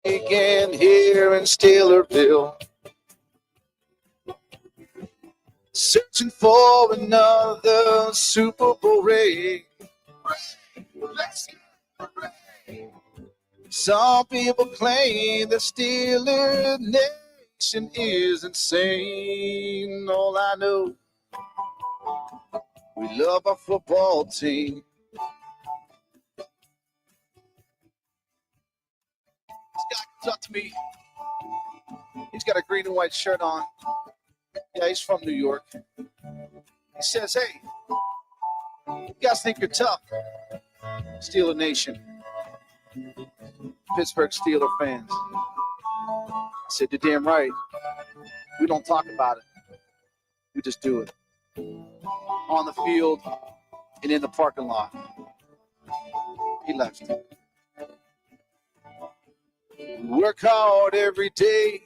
Again here in Steelerville, searching for another Super Bowl ring. Let's get the ring. Some people claim the Steeler Nation is insane. All I know, we love our football team. This guy comes up to me. He's got a green and white shirt on. Yeah, he's from New York. He says, hey, you guys think you're tough. Steeler Nation. Pittsburgh Steeler fans. I said, you're damn right. We don't talk about it. We just do it. On the field and in the parking lot. He left. We work hard every day.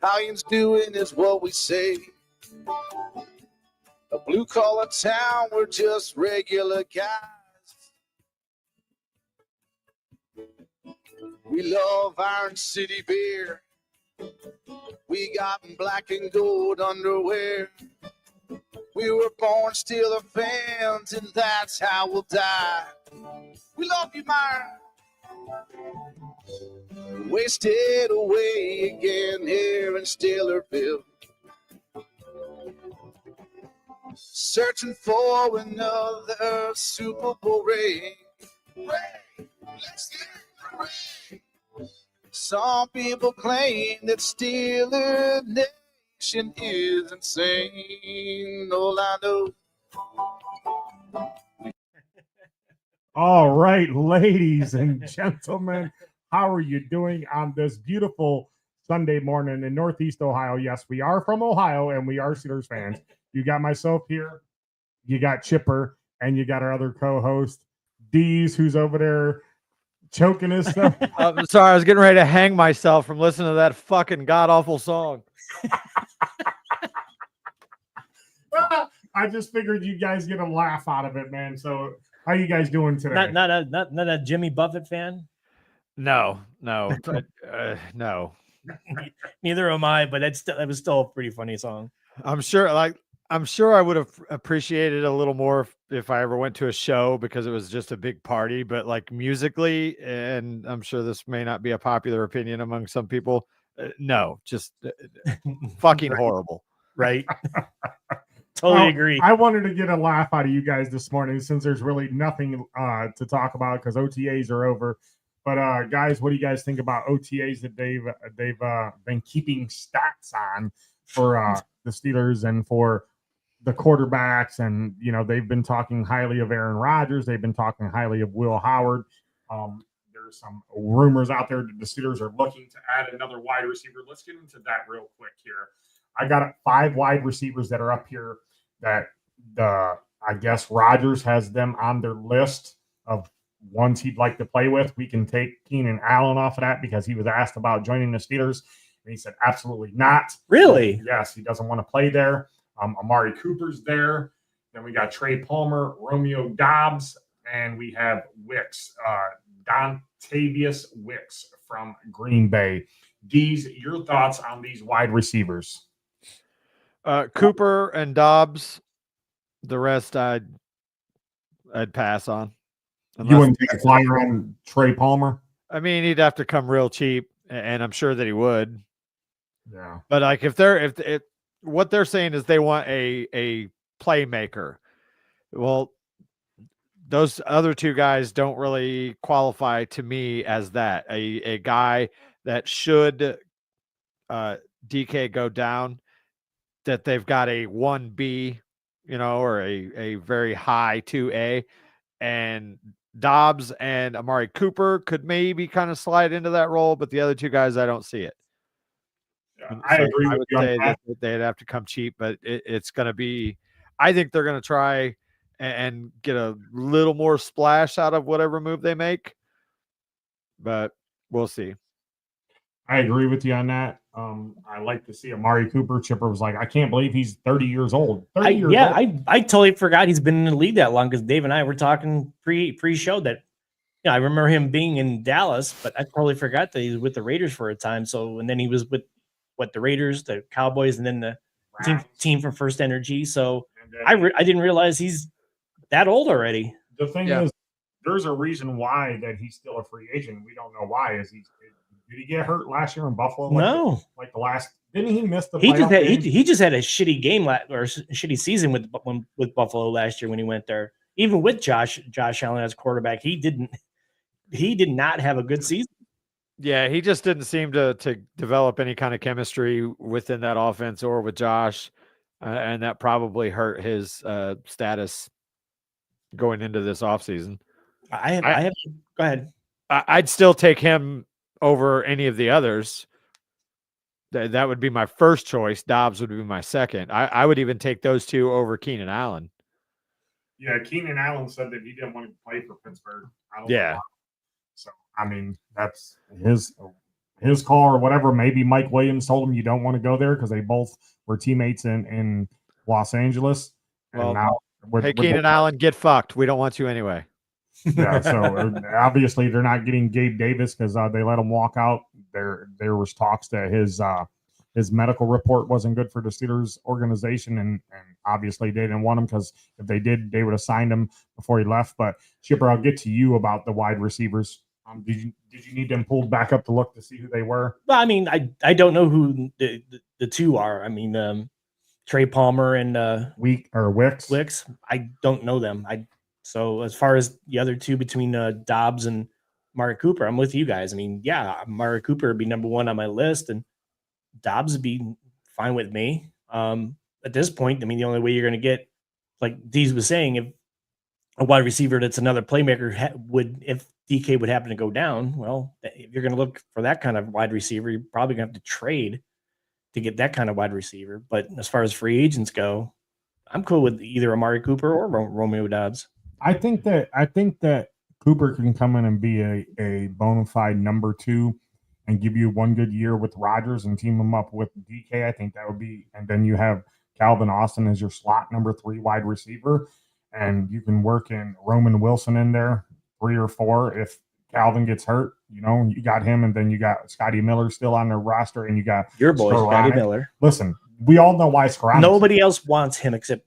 Italians doing is what we say. A blue-collar town, we're just regular guys. We love Iron City beer. We got black and gold underwear. We were born Steeler fans, and that's how we'll die. We love you, Myron. Wasted away again here in Steelerville. Searching for another Super Bowl ring. Let's get the ring. Some people claim that Steeler Nation is insane. All I know. All right, ladies and gentlemen, how are you doing on this beautiful Sunday morning in Northeast Ohio? Yes, we are from Ohio and we are Steelers fans. You got myself here, you got Chipper, and you got our other co-host, Deez, who's over there choking his stuff. I'm sorry, I was getting ready to hang myself from listening to that fucking god-awful song. I just figured you guys get a laugh out of it, man. So how you guys doing today? Not a Jimmy Buffett fan? No. No. Neither am I, but that was still a pretty funny song. I'm sure I would have appreciated a little more if I ever went to a show because it was just a big party, but like musically, and I'm sure this may not be a popular opinion among some people. No, just fucking horrible. Right. Totally agree. I wanted to get a laugh out of you guys this morning since there's really nothing to talk about because OTAs are over. But guys, what do you guys think about OTAs that they've been keeping stats on for the Steelers and for the quarterbacks? And they've been talking highly of Aaron Rodgers. They've been talking highly of Will Howard. There's some rumors out there that the Steelers are looking to add another wide receiver. Let's get into that real quick here. I got 5 wide receivers that are up here that I guess Rodgers has them on their list of ones he'd like to play with. We can take Keenan Allen off of that because he was asked about joining the Steelers. And he said, absolutely not. Really? Yes, he doesn't want to play there. Amari Cooper's there. Then we got Trey Palmer, Romeo Dobbs, and we have Wicks, Dontavius Wicks from Green Bay. Deez, your thoughts on these wide receivers? Cooper and Dobbs. The rest I'd pass on. You wouldn't take a flyer on Trey Palmer? I mean, he'd have to come real cheap, and I'm sure that he would. Yeah. But like if what they're saying is they want a playmaker. Well, those other 2 guys don't really qualify to me as that. A guy that should DK go down, that they've got a 1B, or a very high 2A, and Dobbs and Amari Cooper could maybe kind of slide into that role, but the other 2 guys, I don't see it. Yeah, I agree with you on that. They'd have to come cheap, but it's going to be, I think they're going to try and get a little more splash out of whatever move they make, but we'll see. I agree with you on that. I like to see Amari Cooper. Chipper was like, I can't believe he's 30 years old. I totally forgot he's been in the league that long because Dave and I were talking pre-show that Yeah, I remember him being in Dallas, but I totally forgot that he was with the Raiders for a time. So, and then he was with the Raiders, the Cowboys, and then the team from First Energy. So I didn't realize he's that old already. The thing Yeah. is, there's a reason why that he's still a free agent. We don't know why. Did he get hurt last year in Buffalo? No, Like the last. Didn't he miss the? he playoff just had a shitty game or shitty season with Buffalo last year when he went there. Even with Josh Allen as quarterback, he did not have a good season. Yeah, he just didn't seem to develop any kind of chemistry within that offense or with Josh, and that probably hurt his status going into this offseason. I have go ahead. I'd still take him over any of the others. That would be my first choice. Dobbs would be my second. I would even take those two over Keenan Allen. Yeah, Keenan Allen said that he didn't want to play for Pittsburgh. I don't know Yeah. why. So I mean, that's his call or whatever. Maybe Mike Williams told him you don't want to go there because they both were teammates in Los Angeles. And Well, now hey, Keenan Allen, get fucked. We don't want you anyway. Yeah, so obviously they're not getting Gabe Davis because they let him walk out. There was talks that his medical report wasn't good for the Steelers organization, and obviously they didn't want him because if they did, they would have signed him before he left. But Chipper, I'll get to you about the wide receivers. Did you need them pulled back up to look to see who they were? Well, I mean, I don't know who the two are. I mean, Trey Palmer and Wicks. Wicks. I don't know them. So as far as the other two between Dobbs and Amari Cooper, I'm with you guys. I mean, yeah, Amari Cooper would be number one on my list, and Dobbs would be fine with me. At this point, I mean, the only way you're going to get, like Deez was saying, if a wide receiver that's another playmaker if DK would happen to go down, well, if you're going to look for that kind of wide receiver, you're probably going to have to trade to get that kind of wide receiver. But as far as free agents go, I'm cool with either Amari Cooper or Romeo Dobbs. I think that Cooper can come in and be a bona fide number two and give you one good year with Rodgers and team him up with DK. I think that would be, and then you have Calvin Austin as your slot number 3 wide receiver, and you can work in Roman Wilson in there 3 or 4 if Calvin gets hurt. You got him, and then you got Scotty Miller still on the roster, and you got your boy Scotty Miller. Listen, we all know why Skoranek. Nobody else wants him except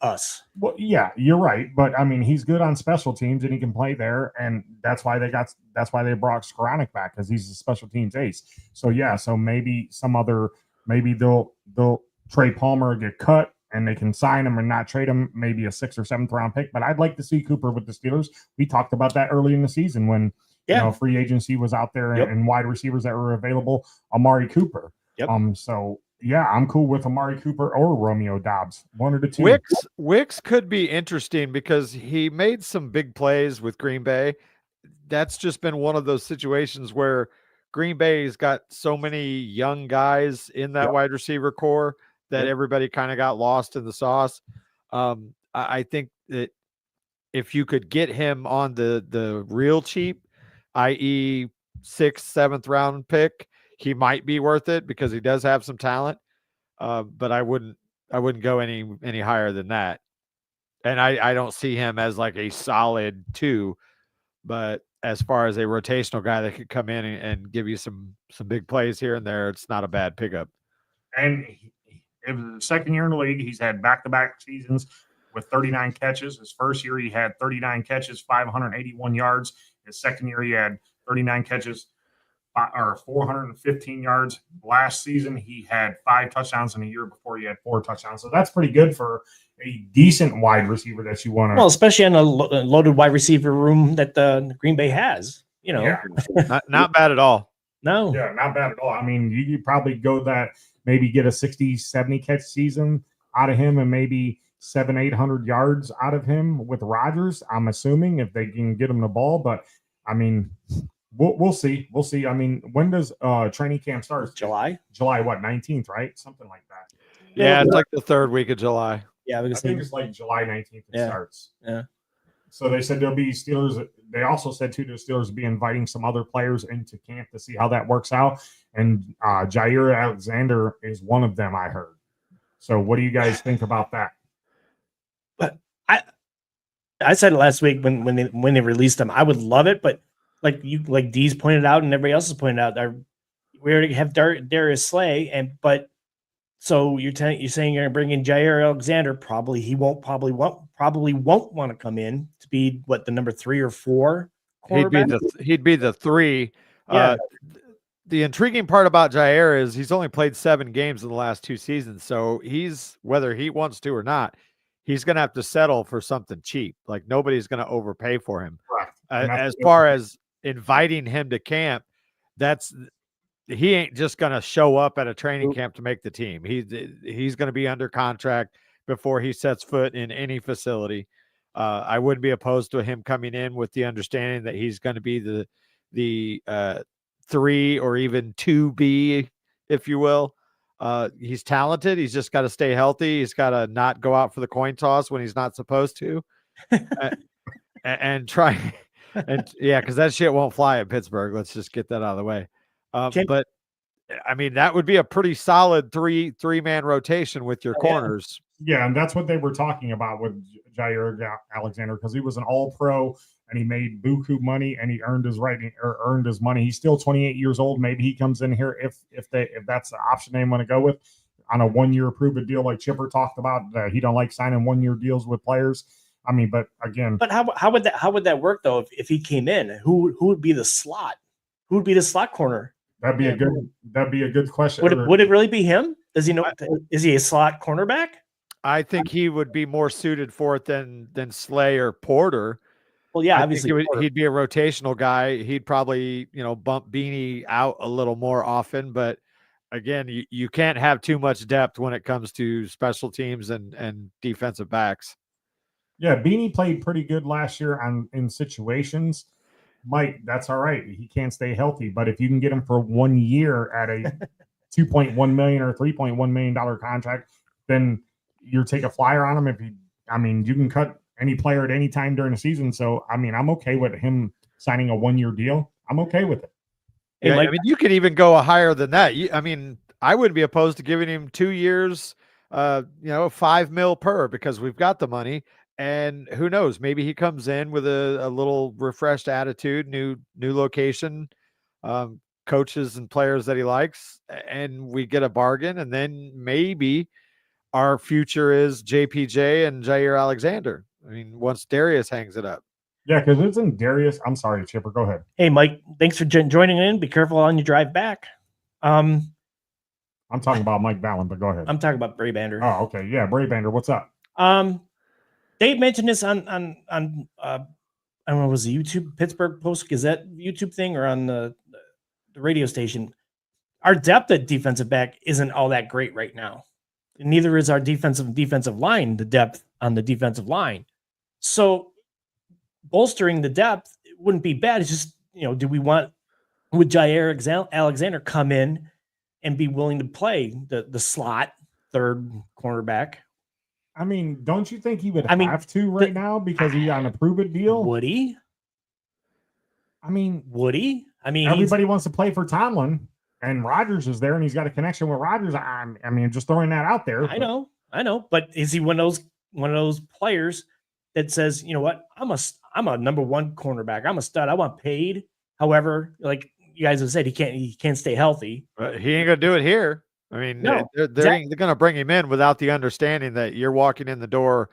us. Well, yeah, you're right, but I mean, he's good on special teams and he can play there, and that's why they brought Skoranek back because he's a special teams ace. So yeah, so maybe they'll Trey Palmer get cut and they can sign him and not trade him, maybe a 6th or 7th round pick. But I'd like to see Cooper with the Steelers. We talked about that early in the season when free agency was out there and wide receivers that were available. Amari Cooper. Yep. So yeah, I'm cool with Amari Cooper or Romeo Dobbs. One of the two. Wicks could be interesting because he made some big plays with Green Bay. That's just been one of those situations where Green Bay's got so many young guys in that wide receiver core that everybody kind of got lost in the sauce. I think that if you could get him on the real cheap, i.e. 6th, 7th round pick, he might be worth it because he does have some talent. But I wouldn't go any higher than that. And I don't see him as like a solid 2, but as far as a rotational guy that could come in and give you some big plays here and there, it's not a bad pickup. And it was the second year in the league. He's had back-to-back seasons with 39 catches. His first year, he had 39 catches, 581 yards. His second year, he had 39 catches, or 415 yards. Last season, he had 5 touchdowns, and a year before he had 4 touchdowns. So that's pretty good for a decent wide receiver that you want to. Well, especially in a loaded wide receiver room that the Green Bay has. Not bad at all. No. Yeah, not bad at all. I mean, you could probably go that, maybe get a 60, 70 catch season out of him and maybe 700-800 yards out of him with Rodgers, I'm assuming, if they can get him the ball. But, I mean, we'll see. We'll see. I mean, when does training camp start? July, what, 19th, right? Something like that. Yeah, it's like the 3rd week of July. Yeah, I think it's like July 19th it starts. Yeah. So they said there'll be Steelers. They also said, too, the Steelers will be inviting some other players into camp to see how that works out. And Jair Alexander is one of them, I heard. So what do you guys think about that? But I said it last week when they released him. I would love it, but like Dee's pointed out and everybody else has pointed out, we already have Darius Slay, but so you're saying you're going to bring in Jair Alexander. Probably won't want to come in to be the number 3 or 4 cornerback. He'd be the 3. Yeah. The intriguing part about Jair is he's only played 7 games in the last 2 seasons. So whether he wants to or not, he's going to have to settle for something cheap. Like nobody's going to overpay for him. Right. As far as inviting him to camp, he ain't just going to show up at a training camp to make the team. He's going to be under contract before he sets foot in any facility. I wouldn't be opposed to him coming in with the understanding that he's going to be the 3 or even 2B, if you will. He's talented. He's just got to stay healthy. He's got to not go out for the coin toss when he's not supposed to, and try. And yeah, because that shit won't fly at Pittsburgh. Let's just get that out of the way. But I mean, that would be a pretty solid three-man rotation with your corners. Yeah, and that's what they were talking about with Jair Alexander, because he was an All-Pro and he made buku money and he earned his money. He's still 28 years old. Maybe he comes in here if that's the option they want to go with on a 1-year prove it deal, like Chipper talked about. He don't like signing 1-year deals with players. I mean, but again, how would that work though? If he came in, who would be the slot? Who would be the slot corner? That'd be a good question. Would it really be him? Does he know? Is he a slot cornerback? I think he would be more suited for it than Slay or Porter. Well, yeah, obviously he'd be a rotational guy. He'd probably bump Beanie out a little more often, but again, you can't have too much depth when it comes to special teams and defensive backs. Yeah, Beanie played pretty good last year in situations. Mike, that's all right. He can't stay healthy, but if you can get him for 1 year at a $2.1 million or $3.1 million contract, then you take a flyer on him. You can cut any player at any time during the season. So, I mean, I'm okay with him signing a 1-year deal. I'm okay with it. Yeah, I mean, you could even go higher than that. I wouldn't be opposed to giving him 2 years, $5 million per, because we've got the money. And who knows, maybe he comes in with a little refreshed attitude, new location, coaches and players that he likes, and we get a bargain. And then maybe our future is JPJ and Jair Alexander. I mean, once Darius hangs it up. Yeah, because isn't Darius? I'm sorry, Chipper. Go ahead. Hey, Mike. Thanks for joining in. Be careful on your drive back. I'm talking about Mike Ballin, but go ahead. I'm talking about Brabander. Oh, okay. Yeah, Brabander. What's up? Dave mentioned this on I don't know, was the YouTube Pittsburgh Post Gazette YouTube thing or on the radio station? Our depth at defensive back isn't all that great right now. Neither is our defensive line, the depth on the defensive line. So bolstering the depth wouldn't be bad. It's just, would Jair Alexander come in and be willing to play the slot third cornerback? I mean, don't you think he would have to now because he's on a prove-it deal? Would he? Would he? Everybody wants to play for Tomlin, and Rodgers is there, and he's got a connection with Rodgers. Just throwing that out there. I know. But is he one of those players that says, you know what, I'm a number 1 cornerback. I'm a stud. I want paid. However, like you guys have said, he can't stay healthy. But he ain't gonna do it here. I mean, they're going to bring him in without the understanding that you're walking in the door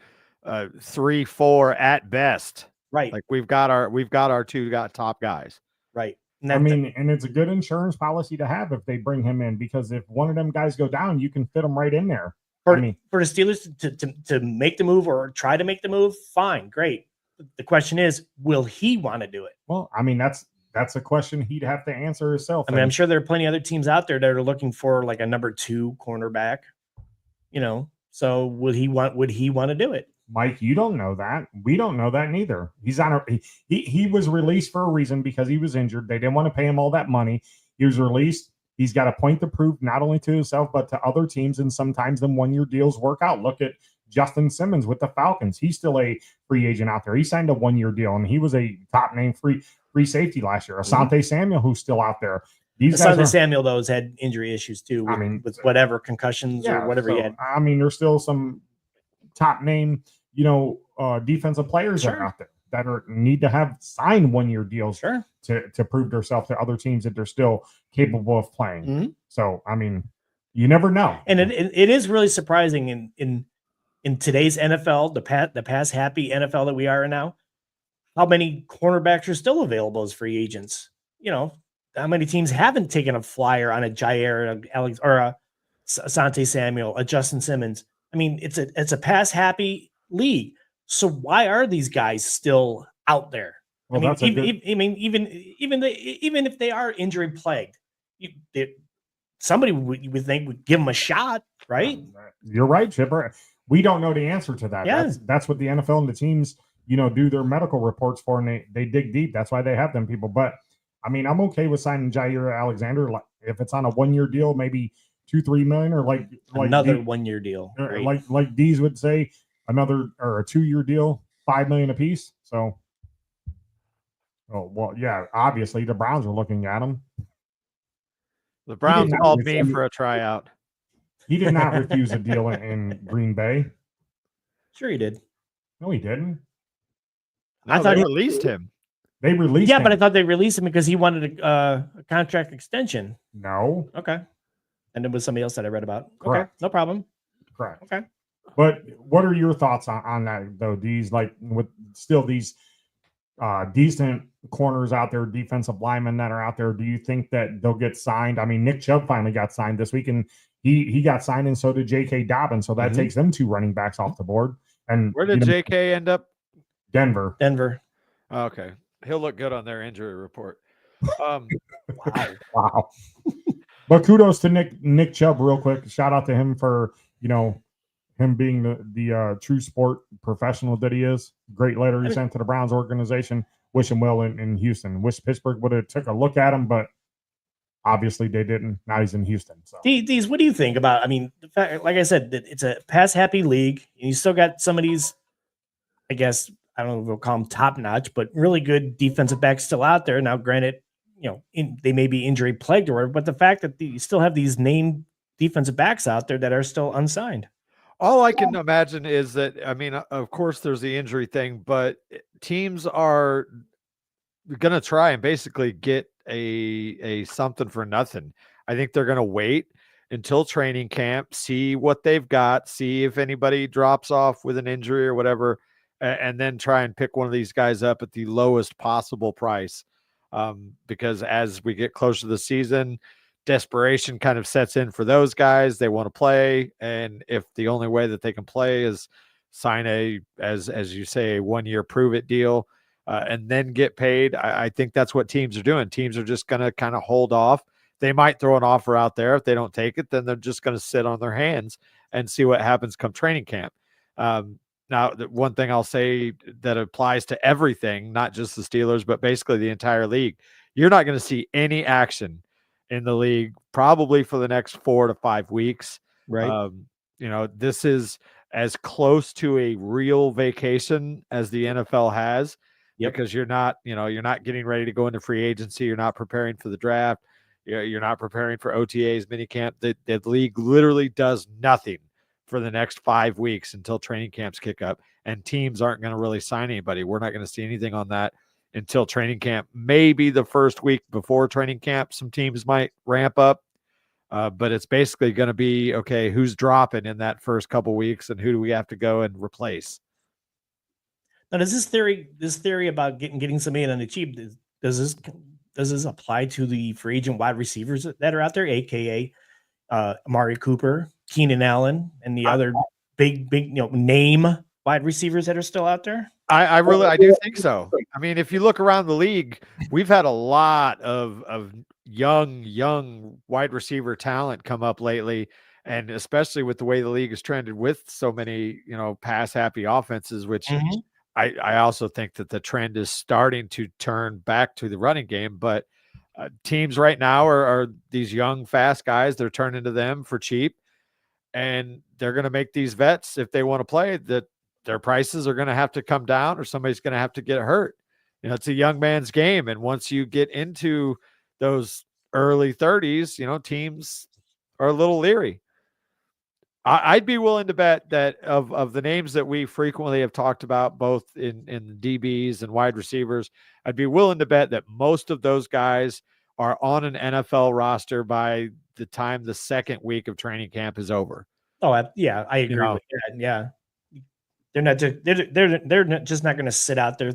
3-4 at best. Right. Like we've got our 2 top guys. Right. And it's a good insurance policy to have if they bring him in, because if one of them guys go down, you can fit them right in there. For the Steelers to make the move or try to make the move, fine, great. The question is, will he want to do it? Well, that's a question he'd have to answer himself. I'm sure there are plenty of other teams out there that are looking for like a number 2 cornerback. So would he want to do it? Mike, you don't know that. We don't know that neither. He's he was released for a reason because he was injured. They didn't want to pay him all that money. He was released. He's got a point to prove not only to himself but to other teams, and sometimes them 1-year deals work out. Look at Justin Simmons with the Falcons. He's still a free agent out there. He signed a 1-year deal, and he was a top name free safety last year. Asante Samuel, who's still out there. Asante Samuel, though, has had injury issues too. With whatever concussions or whatever he had. There's still some top name, defensive players that Sure. are out there that need to have signed 1-year deals Sure. to prove themselves to other teams that they're still capable of playing. Mhm. So, I mean, you never know. And it is really surprising in today's NFL, the pass happy NFL that we are in now, how many cornerbacks are still available as free agents. You know, how many teams haven't taken a flyer on a Jair Alex or a Asante Samuel, a Justin Simmons. I mean, it's a pass happy league. So why are these guys still out there? Well, I mean, that's a good- even if they are injury plagued, somebody would think would give them a shot, right? You're right, Chipper. We don't know the answer to that. Yeah. That's what the NFL and the teams, do their medical reports for, and they dig deep. That's why they have them people. But I mean, I'm okay with signing Jair Alexander. Like if it's on a 1-year deal, maybe 2-3 million, or like Another 1-year deal. or Great. like D's would say, another or a 2-year deal, 5 million a piece. So, well, yeah, obviously the Browns are looking at him. The Browns not called me refuse- for a tryout. He did not refuse a deal in Green Bay. Sure, he did. No, he didn't. No, I thought they he- released him. They released Yeah, him. but I thought they released him because he wanted a contract extension. No, Okay. And it was somebody else that I read about. Correct. Okay, no problem. correct. Okay. But what are your thoughts on that, though? These, like, with still these decent corners out there, defensive linemen that are out there, do you think that they'll get signed? I mean, Nick Chubb finally got signed this week, and he got signed, and so did J.K. Dobbins. So that Mhm. takes them 2 running backs off the board. And Where did JK end up? Denver. Denver. Oh, okay. He'll look good on their injury report. Wow. Wow. But kudos to Nick Chubb, real quick. Shout out to him for him being the true sport professional that he is. Great letter he sent to the Browns organization. Wish him well in Houston. Wish Pittsburgh would have took a look at him, but obviously they didn't. Now he's in Houston. So Deez, what do you think about? I mean, the fact, like I said, that it's a pass happy league, and you still got some of these. I guess I don't know if we'll call them top notch, but really good defensive backs still out there. Now, granted, they may be injury plagued or whatever, but the fact that you still have these named defensive backs out there that are still unsigned. All I can imagine is that, I mean, of course, there's the injury thing, but teams are going to try and basically get a something for nothing. I think they're going to wait until training camp, see what they've got, see if anybody drops off with an injury or whatever, and then try and pick one of these guys up at the lowest possible price. Because as we get closer to the season, desperation kind of sets in for those guys. They want to play, and if the only way that they can play is sign as you say, a 1-year prove it deal, and then get paid, I think that's what teams are doing. Teams are just going to kind of hold off. They might throw an offer out there. If they don't take it, then they're just going to sit on their hands and see what happens come training camp. Now, the one thing I'll say that applies to everything, not just the Steelers, but basically the entire league, you're not going to see any action in the league probably for the next 4 to 5 weeks. Right. This is as close to a real vacation as the NFL has. Yep. Because you're not getting ready to go into free agency. You're not preparing for the draft. You're not preparing for OTAs, minicamp. The league literally does nothing for the next 5 weeks until training camps kick up, and teams aren't going to really sign anybody. We're not going to see anything on that until training camp. Maybe the first week before training camp, some teams might ramp up, but it's basically going to be, okay, who's dropping in that first couple weeks, and who do we have to go and replace? Now, does this theory about getting somebody on the cheap, does this apply to the free agent wide receivers that are out there, aka Amari Cooper, Keenan Allen, and the other big name wide receivers that are still out there? I do think so. I mean, if you look around the league, we've had a lot of young wide receiver talent come up lately, and especially with the way the league has trended with so many, pass happy offenses, which I also think that the trend is starting to turn back to the running game. But teams right now are these young, fast guys. They're turning to them for cheap, and they're going to make these vets, if they want to play, that their prices are going to have to come down, or somebody's going to have to get hurt. It's a young man's game. And once you get into those early 30s, teams are a little leery. I'd be willing to bet that of the names that we frequently have talked about, both in DBs and wide receivers, I'd be willing to bet that most of those guys are on an NFL roster by the time the second week of training camp is over. Oh, yeah, I agree with that. Yeah, they're not just not going to sit out there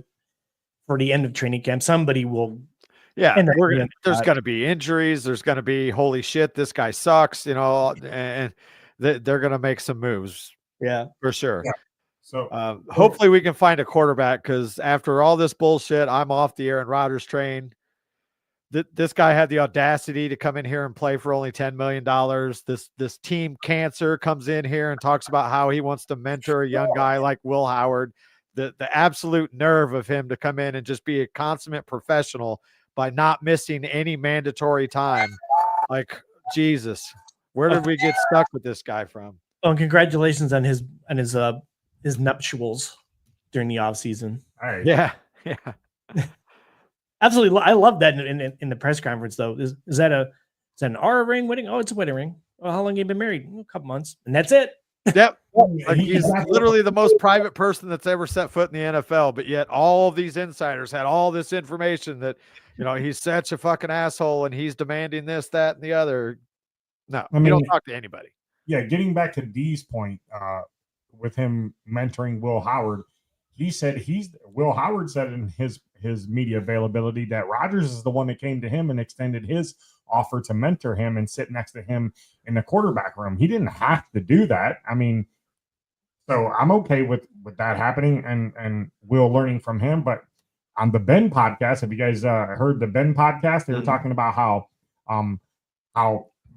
for the end of training camp. Somebody will. Yeah, And there's going to be injuries. There's going to be, holy shit, this guy sucks, and they're going to make some moves. Yeah, for sure. Yeah. So hopefully we can find a quarterback, because after all this bullshit, I'm off the Aaron Rodgers train. This guy had the audacity to come in here and play for only $10 million. This team cancer comes in here and talks about how he wants to mentor a young guy like Will Howard. The absolute nerve of him to come in and just be a consummate professional by not missing any mandatory time. Like, Jesus, where did we get stuck with this guy from? Oh, and congratulations on his nuptials during the offseason. all right. Yeah. Absolutely. I love that in the press conference, though. Is that an R ring wedding? Oh, it's a wedding ring. Oh, how long have you been married? A couple months. And that's it. Yep. Like, he's literally the most private person that's ever set foot in the NFL, but yet all of these insiders had all this information that, he's such a fucking asshole and he's demanding this, that, and the other. No, you don't talk to anybody. Yeah, getting back to D's point, with him mentoring Will Howard, Will Howard said in his media availability that Rodgers is the one that came to him and extended his offer to mentor him and sit next to him in the quarterback room. He didn't have to do that. I mean, so I'm okay with that happening and Will learning from him. But on the Ben podcast, have you guys heard the Ben podcast? They were talking about how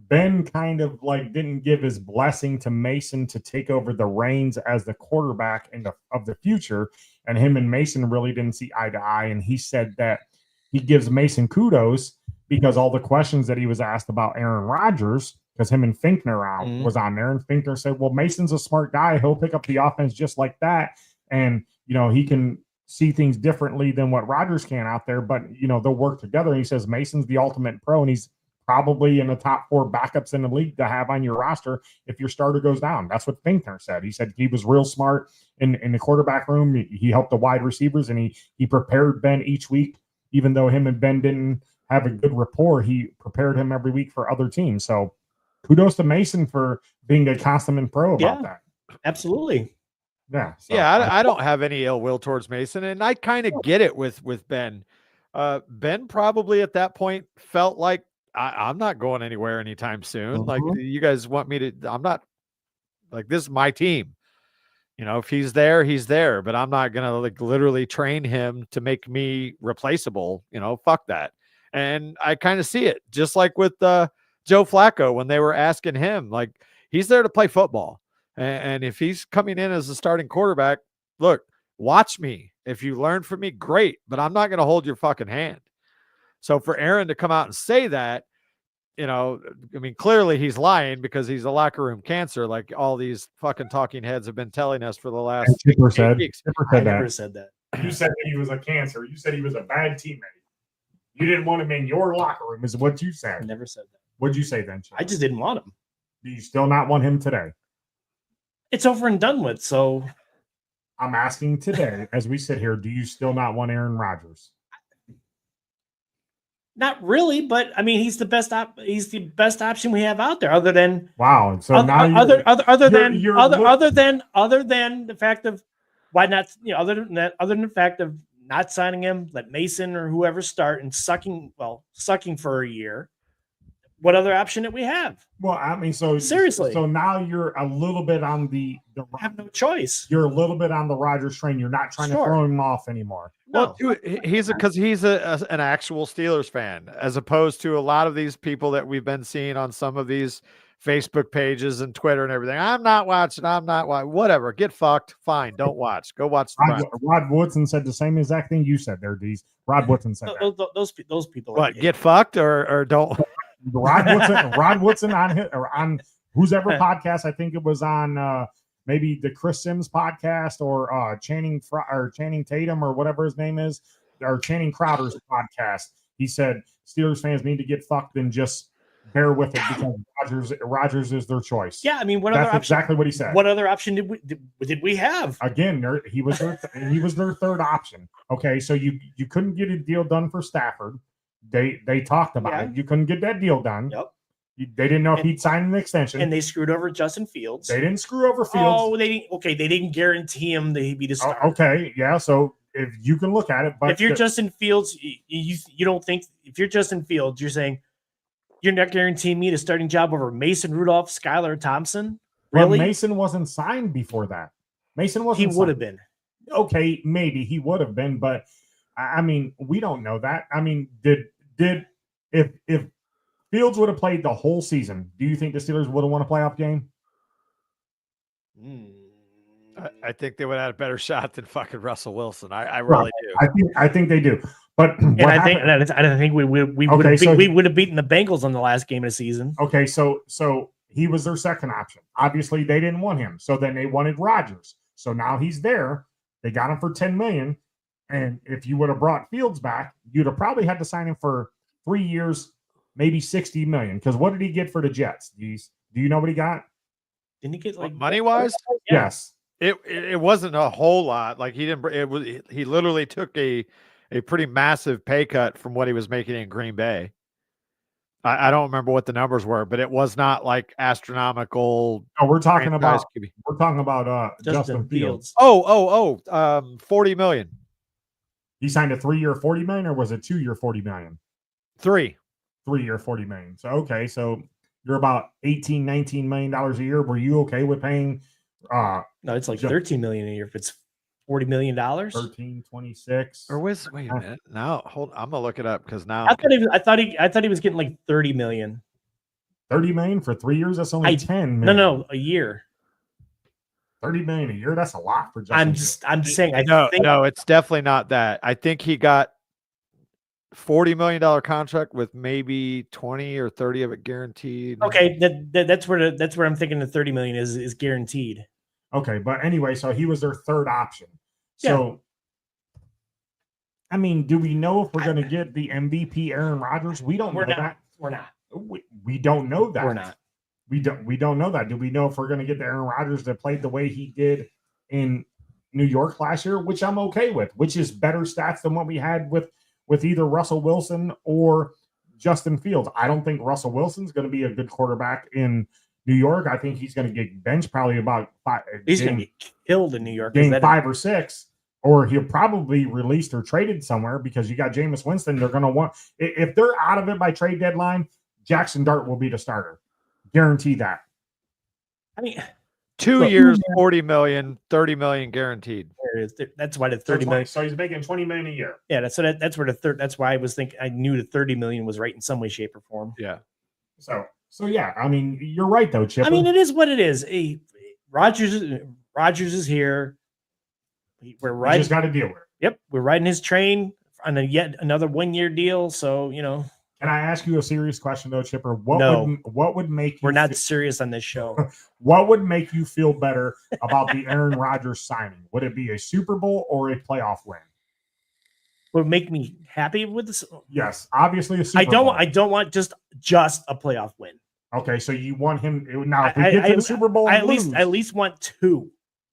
Ben kind of like didn't give his blessing to Mason to take over the reins as the quarterback of the future. And him and Mason really didn't see eye to eye. And he said that he gives Mason kudos because all the questions that he was asked about Aaron Rodgers, because him and Finkner was on there, and Finkner said, well, Mason's a smart guy. He'll pick up the offense just like that. And, he can see things differently than what Rodgers can out there, but, they'll work together. And he says Mason's the ultimate pro, and he's probably in the top 4 backups in the league to have on your roster if your starter goes down. That's what Finkner said. He said he was real smart in the quarterback room. He helped the wide receivers, and he prepared Ben each week. Even though him and Ben didn't have a good rapport, he prepared him every week for other teams. So kudos to Mason for being a consummate pro about that. Absolutely. Yeah. So, I don't have any ill will towards Mason, and I kind of get it with Ben. Ben probably at that point felt like, I'm not going anywhere anytime soon. Like, you guys want me to, I'm not, like, this is my team. If he's there, he's there, but I'm not going to like literally train him to make me replaceable. Fuck that. And I kind of see it just like with Joe Flacco, when they were asking him, like, he's there to play football. And if he's coming in as a starting quarterback, look, watch me. If you learn from me, great, but I'm not going to hold your fucking hand. So for Aaron to come out and say that, clearly he's lying because he's a locker room cancer, like all these fucking talking heads have been telling us for the last 8 weeks. I never said that. You said that he was a cancer. You said he was a bad teammate. You didn't want him in your locker room, is what you said. I never said that. What'd you say then, Chip? I just didn't want him. Do you still not want him today? It's over and done with, so. I'm asking today, as we sit here, do you still not want Aaron Rodgers? Not really, but I mean, he's the best option we have out there, other than wow. So now other than the fact of why not, other than the fact of not signing him, let Mason or whoever start and sucking for a year. What other option that we have? Well, I mean, so seriously, so now you're a little bit on the I have no choice. You're a little bit on the Rodgers train. You're not trying to throw him off anymore. No. Well, he's an actual Steelers fan, as opposed to a lot of these people that we've been seeing on some of these Facebook pages and Twitter and everything. I'm not watching. Whatever. Get fucked. Fine. Don't watch. Go watch the Rod Woodson said the same exact thing you said there, Deez. Rod Woodson said those people. What? Get fucked or don't. Rod Woodson on whose ever podcast. I think it was on maybe the Chris Sims podcast or Channing Tatum or whatever his name is, or Channing Crowder's podcast. He said Steelers fans need to get fucked and just bear with it because Rogers is their choice. Yeah, I mean, what That's other option? exactly what he said. What other option did we have? Again, he was their third option. Okay, so you couldn't get a deal done for Stafford. They talked about it. You couldn't get that deal done. Yep. They didn't know if he'd sign an extension, and they screwed over Justin Fields. They didn't screw over Fields. Oh, they didn't. Okay, they didn't guarantee him that he'd be the starter. Okay, yeah. So if you can look at it, but if you're Justin Fields, you don't think if you're Justin Fields, you're saying you're not guaranteeing me the starting job over Mason Rudolph, Skylar Thompson. Really? Well, Mason wasn't signed before that. Mason wasn't. He would have been. Okay, maybe he would have been, but I mean, we don't know that. I mean, did if Fields would have played the whole season, do you think the Steelers would have won a playoff game? I think they would have had a better shot than fucking Russell Wilson. I really do. I think they do. But I think we would have beaten the Bengals on the last game of the season. Okay, so he was their second option. Obviously, they didn't want him, so then they wanted Rodgers. So now he's there. They got him for $10 million, and if you would have brought Fields back, you'd have probably had to sign him for 3 years, maybe $60 million. Because what did he get for the Jets? Do you know what he got? Didn't he get like money wise? Yeah. Yes. It wasn't a whole lot. Like he didn't. It was he literally took a pretty massive pay cut from what he was making in Green Bay. I don't remember what the numbers were, but it was not like astronomical. No, we're talking about Justin Fields. 40 million. He signed a 3-year $40 million, or was it 2-year $40 million? 3-year $40 million. So okay, so you're about $18-19 million a year. Were you okay with paying? No, it's like $13 million a year. If it's $40 million, 13, 26. Or wait a minute. Now hold. I'm gonna look it up because now I thought he was getting like $30 million. 30 million for 3 years. That's only 10 million. No, a year. 30 million a year. That's a lot for Justin. I'm just saying. No, it's definitely not that. I think he got $40 million contract with maybe 20 or 30 of it guaranteed. Okay, that's where I'm thinking the 30 million is guaranteed. Okay, but anyway, so he was their third option. So, I mean, do we know if we're going to get the MVP Aaron Rodgers? We don't know that. We're not. We don't know that. We're not. We don't know that. Do we know if we're going to get the Aaron Rodgers that played the way he did in New York last year, which I'm okay with, which is better stats than what we had with either Russell Wilson or Justin Fields. I don't think Russell Wilson's going to be a good quarterback in New York. I think he's going to get benched probably about 5. He's going to get killed in New York. Game 5 or 6, or he'll probably released or traded somewhere because you got Jameis Winston. They're going to want, if they're out of it by trade deadline, Jackson Dart will be the starter. Guarantee that. I mean, 2 years, 40 million, 30 million guaranteed. That's why the 30 million. So he's making 20 million a year. Yeah, that's where that's why I was thinking. I knew the 30 million was right in some way, shape, or form. Yeah. So yeah, I mean, you're right though, Chip. I mean, it is what it is. Rodgers is here. We just got to deal with it. Yep, we're riding his train on yet another 1-year deal. So Can I ask you a serious question though, Chipper? What would make you? We're not serious on this show. What would make you feel better about the Aaron Rodgers signing? Would it be a Super Bowl or a playoff win? Would make me happy with this? Yes, obviously a Super Bowl. I don't want just a playoff win. Okay, so you want him now? If we get to the Super Bowl, I at least want 2.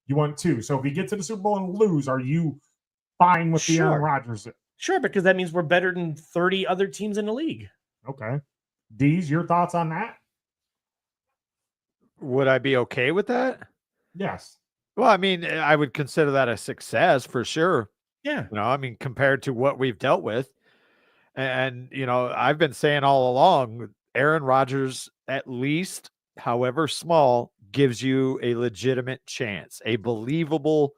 You want 2. So if we get to the Super Bowl and lose, are you fine with the Aaron Rodgers? Sure, because that means we're better than 30 other teams in the league. Okay, Deez, your thoughts on that? Would I be okay with that? Yes. Well, I mean, I would consider that a success for sure. Yeah. I mean, compared to what we've dealt with. And, I've been saying all along, Aaron Rodgers, at least, however small, gives you a legitimate chance, a believable,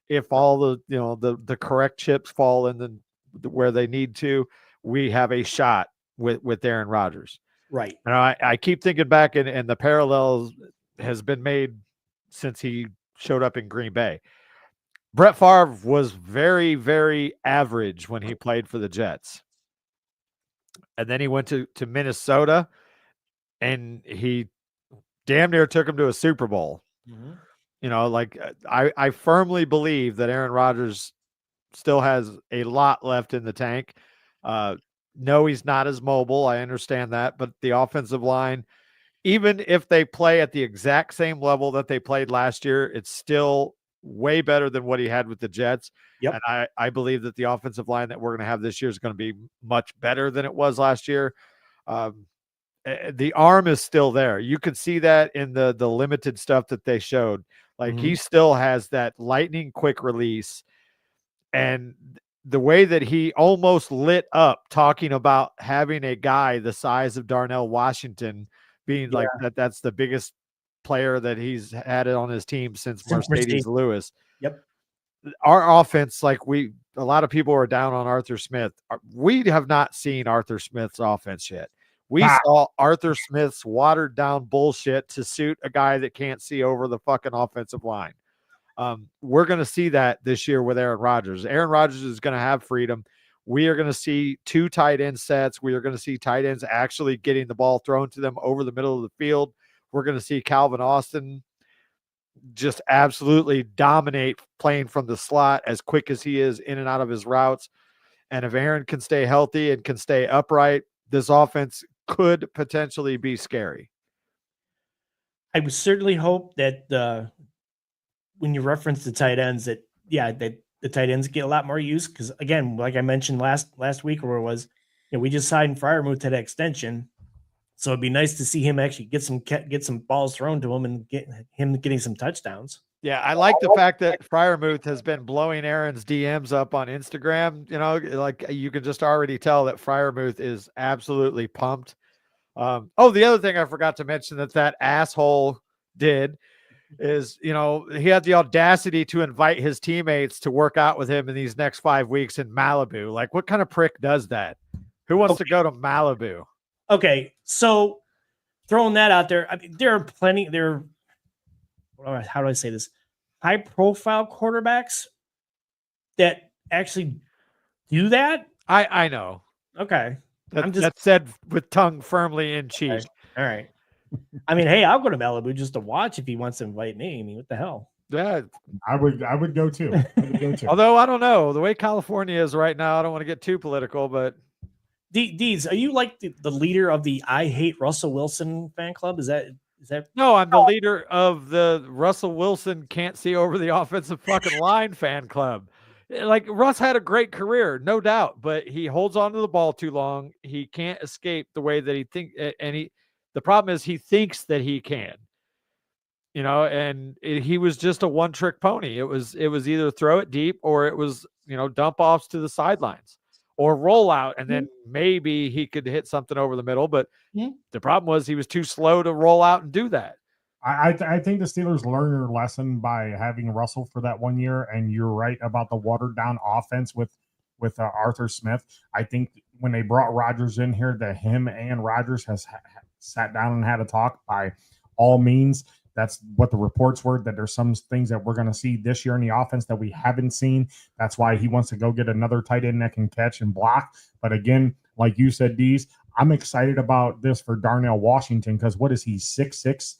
if all the correct chips fall in where they need to, we have a shot with Aaron Rodgers. Right. And I keep thinking back, and the parallels has been made since he showed up in Green Bay. Brett Favre was very, very average when he played for the Jets. And then he went to Minnesota, and he damn near took him to a Super Bowl. Mm-hmm. I firmly believe that Aaron Rodgers still has a lot left in the tank. No, he's not as mobile. I understand that, but the offensive line even if they play at the exact same level that they played last year, it's still way better than what he had with the Jets. Yep. And I believe that the offensive line that we're going to have this year is going to be much better than it was last year. The arm is still there. You could see that in the limited stuff that they showed. Like he still has that lightning quick release, and the way that he almost lit up talking about having a guy the size of Darnell Washington being like that's the biggest player that he's had it on his team since Mercedes Lewis. Yep. Our offense, like a lot of people are down on Arthur Smith. We have not seen Arthur Smith's offense yet. We saw Arthur Smith's watered down bullshit to suit a guy that can't see over the fucking offensive line. We're going to see that this year with Aaron Rodgers. Aaron Rodgers is going to have freedom. We are going to see 2 tight end sets. We are going to see tight ends actually getting the ball thrown to them over the middle of the field. We're going to see Calvin Austin just absolutely dominate playing from the slot as quick as he is in and out of his routes. And if Aaron can stay healthy and can stay upright, this offense could potentially be scary. I would certainly hope that when you reference the tight ends, that the tight ends get a lot more use, because again, like I mentioned last week, where it was, we just signed Freiermuth to that extension, so it'd be nice to see him actually get some balls thrown to him and get him getting some touchdowns. Yeah, I like the fact that Freiermuth has been blowing Aaron's DMs up on Instagram. Like you can just already tell that Freiermuth is absolutely pumped. The other thing I forgot to mention that asshole did is, he had the audacity to invite his teammates to work out with him in these next 5 weeks in Malibu. Like, what kind of prick does that? Who wants to go to Malibu? Okay, so throwing that out there, I mean, how do I say this? High profile quarterbacks that actually do that. I know. Okay. That's said with tongue firmly in cheek. Okay. All right. I mean, hey, I'll go to Malibu just to watch if he wants to invite me. I mean, what the hell? Yeah, I would go too. Although I don't know the way California is right now, I don't want to get too political, but Deeds, are you like the leader of the I Hate Russell Wilson fan club? Is that? No, I'm the leader of the Russell Wilson can't see over the offensive fucking line fan club. Like, Russ had a great career, no doubt, but he holds on to the ball too long. He can't escape the way that he thinks, and the problem is he thinks that he can, and he was just a one-trick pony. It was either throw it deep or it was, dump offs to the sidelines or roll out, and then maybe he could hit something over the middle. But the problem was he was too slow to roll out and do that. I think the Steelers learned their lesson by having Russell for that 1 year, and you're right about the watered down offense with Arthur Smith. I think when they brought Rodgers in here, that him and Rodgers has sat down and had a talk. By all means, that's what the reports were, that there's some things that we're going to see this year in the offense that we haven't seen. That's why he wants to go get another tight end that can catch and block. But again, like you said, Dees, I'm excited about this for Darnell Washington, because what is he, 6'6"?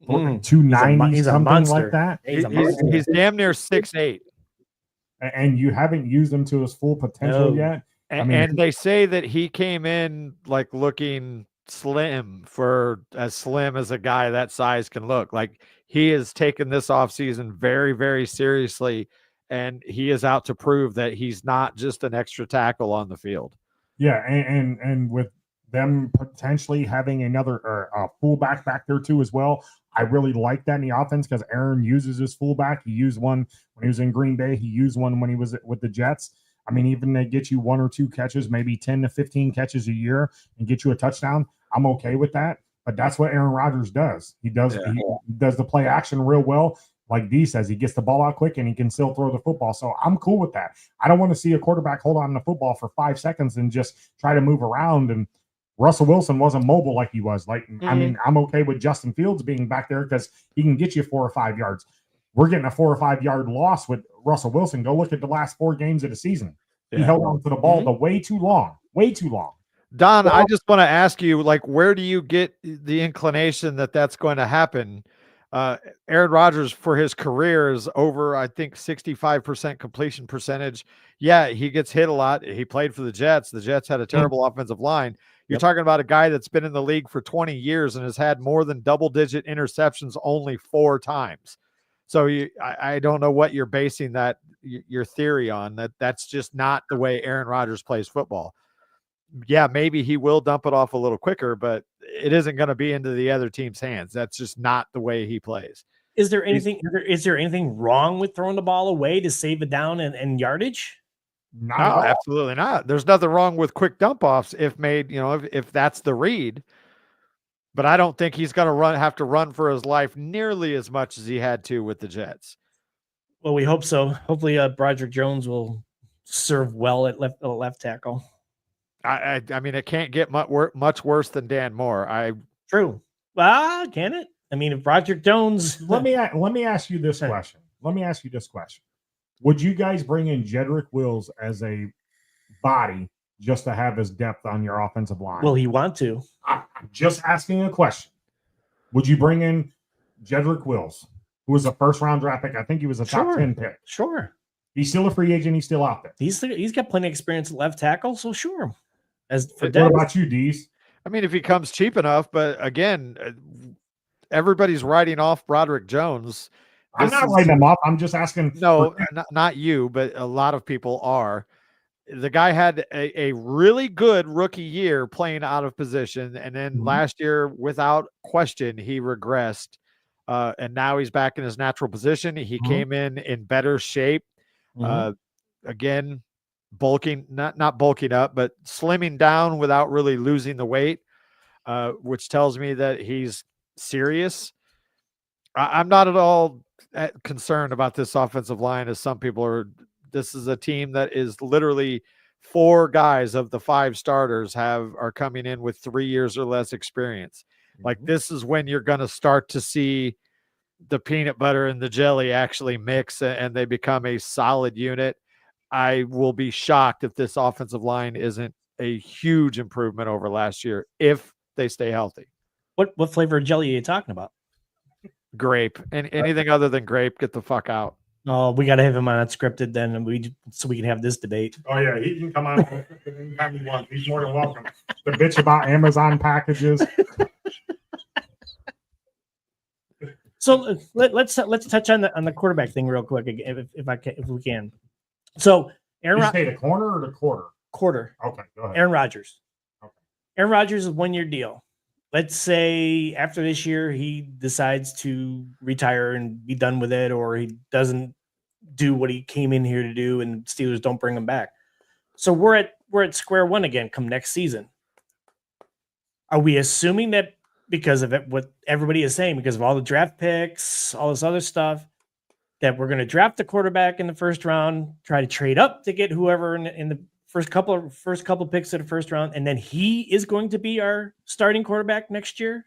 290, he's a something monster. like that. He's damn near 6'8", and you haven't used him to his full potential yet. And they say that he came in like looking slim, for as slim as a guy that size can look. Like, he has taken this offseason very, very seriously, and he is out to prove that he's not just an extra tackle on the field. Yeah, and with them potentially having another fullback back there too as well, I really like that in the offense, because Aaron uses his fullback. He used one when he was in Green Bay. He used one when he was with the Jets. I mean, even they get you 1 or 2 catches, maybe 10 to 15 catches a year, and get you a touchdown, I'm okay with that. But that's what Aaron Rodgers does. He does he does the play action real well. Like Dee says, he gets the ball out quick and he can still throw the football. So I'm cool with that. I don't want to see a quarterback hold on to the football for 5 seconds and just try to move around. And Russell Wilson wasn't mobile like he was. Like, I mean, I'm okay with Justin Fields being back there because he can get you 4 or 5 yards. We're getting a 4 or 5 yard loss with Russell Wilson. Go look at the last 4 games of the season. He held on to the ball way too long. Don, I just want to ask you, like, where do you get the inclination that that's going to happen? Aaron Rodgers, for his career, is over, I think, 65% completion percentage. Yeah, he gets hit a lot. He played for the Jets. The Jets had a terrible offensive line. You're talking about a guy that's been in the league for 20 years and has had more than double-digit interceptions only 4 times. So I don't know what you're basing that your theory on. That's just not the way Aaron Rodgers plays football. Yeah, maybe he will dump it off a little quicker, but it isn't going to be into the other team's hands. That's just not the way he plays. Is there anything wrong with throwing the ball away to save it down and yardage? Not No, at all. absolutely not. There's nothing wrong with quick dump offs if made, if that's the read. But I don't think he's going to have to run for his life nearly as much as he had to with the Jets. Well, we hope so. Hopefully, Broderick Jones will serve well at left tackle. I mean, it can't get much worse than Dan Moore. True. Can it? I mean, if Broderick Jones. Let me ask you this question. Would you guys bring in Jedrick Wills as a body just to have his depth on your offensive line? Will he want to? I'm just asking a question. Would you bring in Jedrick Wills, who was a first-round draft pick? I think he was a top 10 pick. Sure. He's still a free agent. He's still out there. He's got plenty of experience at left tackle, so sure. What about you, Dees? I mean, if he comes cheap enough, but again, everybody's writing off Broderick Jones. I'm not writing him off. I'm just asking. No, not you, but a lot of people are. The guy had a really good rookie year playing out of position. And then last year, without question, he regressed. And now he's back in his natural position. He came in better shape. Again, bulking, not bulking up, but slimming down without really losing the weight, which tells me that he's serious. I'm not at all concerned about this offensive line as some people are. This is a team that is literally 4 guys of the 5 starters are coming in with 3 years or less experience. Like, this is when you're going to start to see the peanut butter and the jelly actually mix and they become a solid unit. I will be shocked if this offensive line isn't a huge improvement over last year if they stay healthy. What flavor of jelly are you talking about? Grape. And anything other than grape, get the fuck out. Oh, we got to have him on unscripted then, so we can have this debate. Oh yeah, he can come on anytime he wants. He's more than welcome. The bitch about Amazon packages. So let's touch on the quarterback thing real quick if we can. So Aaron, you say the corner or the quarter? Quarter. Okay, go ahead. Aaron Rodgers. Okay. Aaron Rodgers is a 1-year deal. Let's say after this year he decides to retire and be done with it, or he doesn't do what he came in here to do, and Steelers don't bring him back. So we're at square one again come next season. Are we assuming that because of it, what everybody is saying, because of all the draft picks, all this other stuff, that we're going to draft the quarterback in the first round, try to trade up to get whoever in the first couple picks of the first round, and then he is going to be our starting quarterback next year?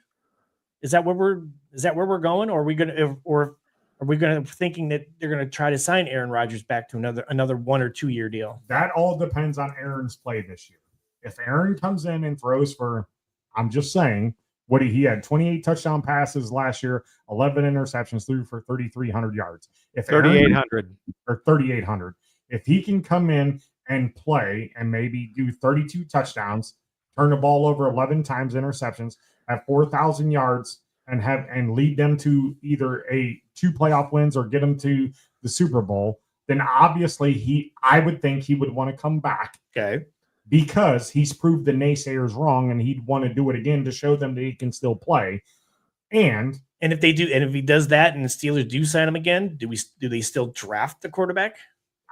Is that where we're going, or are we going to thinking that they're going to try to sign Aaron Rodgers back to another 1 or 2 year deal? That all depends on Aaron's play this year. If Aaron comes in and throws for, I'm just saying, he had 28 touchdown passes last year, 11 interceptions, threw for 3,300 yards. If 3,800. If he can come in and play and maybe do 32 touchdowns, turn the ball over 11 times, interceptions, have 4,000 yards, and lead them to either 2 playoff wins or get them to the Super Bowl, then obviously I would think he would want to come back. Okay. Because he's proved the naysayers wrong, and he'd want to do it again to show them that he can still play. And if he does that and the Steelers do sign him again, do they still draft the quarterback?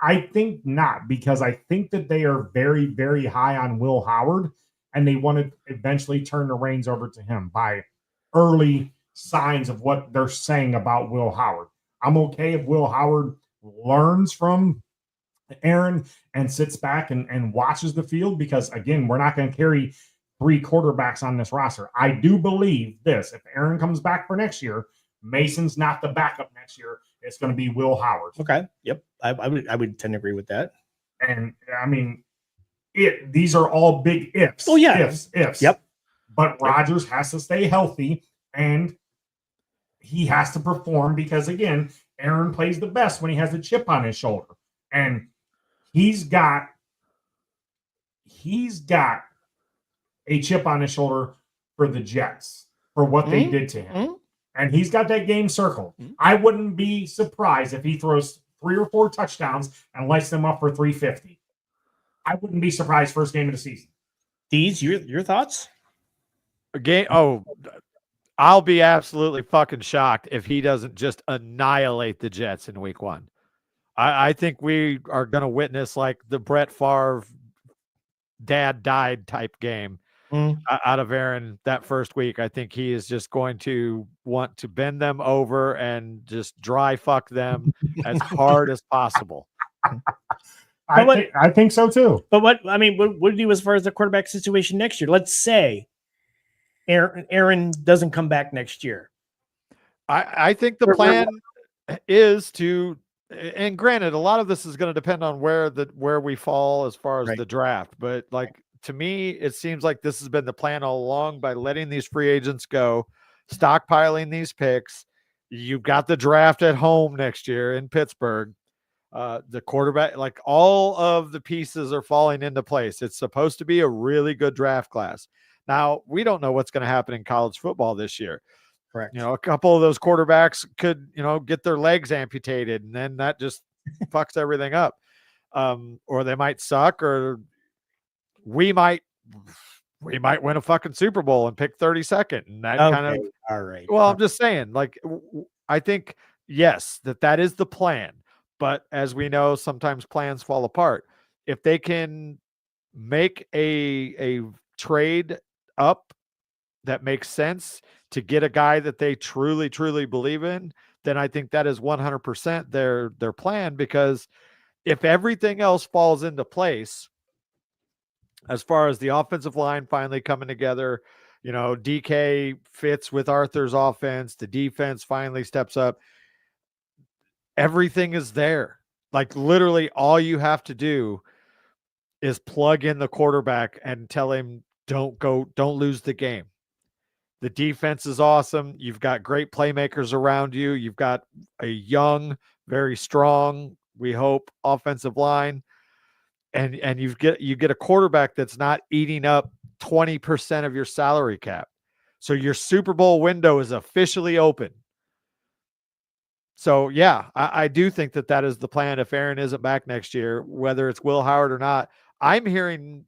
I think not, because I think that they are very, very high on Will Howard, and they want to eventually turn the reins over to him by early signs of what they're saying about Will Howard. I'm okay if Will Howard learns from Aaron and sits back and watches the field, because again, we're not going to carry 3 quarterbacks on this roster. I do believe this: if Aaron comes back for next year, Mason's not the backup next year. It's going to be Will Howard. Okay. Yep. I would tend to agree with that. And I mean, these are all big ifs. Oh yeah. Ifs. Yep. But Rodgers has to stay healthy, and he has to perform, because again, Aaron plays the best when he has a chip on his shoulder. And he's got a chip on his shoulder for the Jets for what they did to him. And he's got that game circled. I wouldn't be surprised if he throws 3 or 4 touchdowns and lights them up for 350. I wouldn't be surprised first game of the season. These, your thoughts? I'll be absolutely fucking shocked if he doesn't just annihilate the Jets in week 1. I think we are going to witness like the Brett Favre dad died type game out of Aaron that first week. I think he is just going to want to bend them over and just dry fuck them as hard as possible. I think so too. But what do you do as far as the quarterback situation next year? Let's say Aaron doesn't come back next year. I think the plan is to, and granted, a lot of this is going to depend on where we fall as far as the draft. But like, to me, it seems like this has been the plan all along by letting these free agents go, stockpiling these picks. You've got the draft at home next year in Pittsburgh. The quarterback, like all of the pieces are falling into place. It's supposed to be a really good draft class. Now, we don't know what's going to happen in college football this year. Correct. A couple of those quarterbacks could, get their legs amputated, and then that just fucks everything up. Or they might suck, or we might win a fucking Super Bowl and pick 32nd. And that kind of, all right. Well, I'm just saying, like, I think, yes, that is the plan. But as we know, sometimes plans fall apart. If they can make a trade up that makes sense to get a guy that they truly, truly believe in, then I think that is 100% their plan. Because if everything else falls into place, as far as the offensive line finally coming together, DK fits with Arthur's offense, the defense finally steps up, everything is there. Like, literally all you have to do is plug in the quarterback and tell him, don't lose the game. The defense is awesome. You've got great playmakers around you. You've got a young, very strong, we hope, offensive line. And you get a quarterback that's not eating up 20% of your salary cap. So your Super Bowl window is officially open. So, yeah, I do think that is the plan if Aaron isn't back next year, whether it's Will Howard or not. I'm hearing,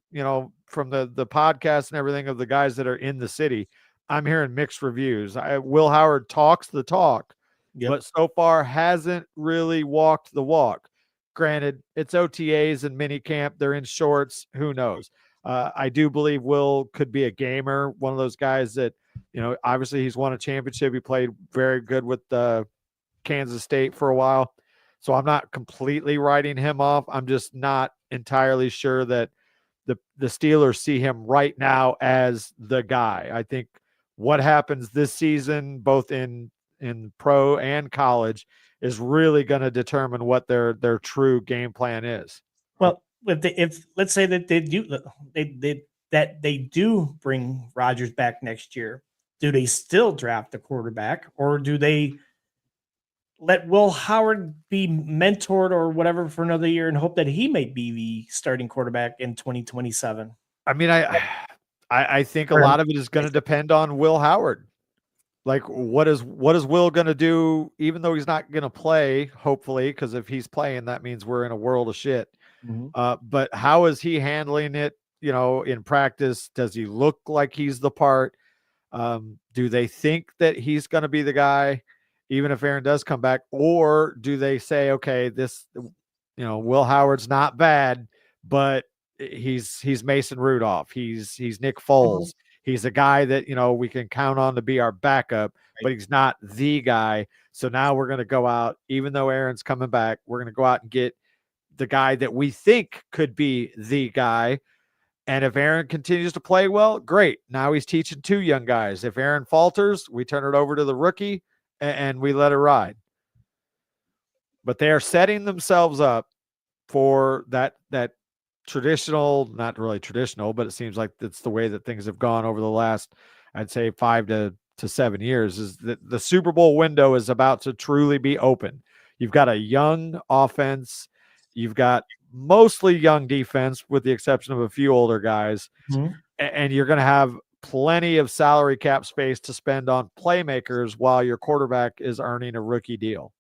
from the podcast and everything of the guys that are in the city, I'm hearing mixed reviews. Will Howard talks the talk, but so far hasn't really walked the walk. Granted, it's OTAs and mini camp. They're in shorts. Who knows? I do believe Will could be a gamer, one of those guys that, obviously he's won a championship. He played very good with Kansas State for a while. So I'm not completely writing him off. I'm just not entirely sure that the Steelers see him right now as the guy. I think what happens this season, both in pro and college, is really going to determine what their true game plan is. Well, if let's say that they do bring Rodgers back next year, do they still draft the quarterback, or do they let Will Howard be mentored or whatever for another year and hope that he may be the starting quarterback in 2027? I mean, I think a lot of it is going to depend on Will Howard. Like, what is Will going to do, even though he's not going to play, hopefully, because if he's playing, that means we're in a world of shit. But how is he handling it, in practice? Does he look like he's the part? Do they think that he's going to be the guy, even if Aaron does come back? Or do they say, okay, this, Will Howard's not bad, but he's Mason Rudolph. He's Nick Foles. He's a guy that, we can count on to be our backup, but he's not the guy. So now we're going to go out, even though Aaron's coming back, we're going to go out and get the guy that we think could be the guy. And if Aaron continues to play well, great. Now he's teaching 2 young guys. If Aaron falters, we turn it over to the rookie and we let it ride. But they are setting themselves up for that traditional, not really traditional, but it seems like it's the way that things have gone over the last, I'd say 5 to 7 years, is that the Super Bowl window is about to truly be open. You've got a young offense. You've got mostly young defense with the exception of a few older guys. and you're going to have plenty of salary cap space to spend on playmakers while your quarterback is earning a rookie deal.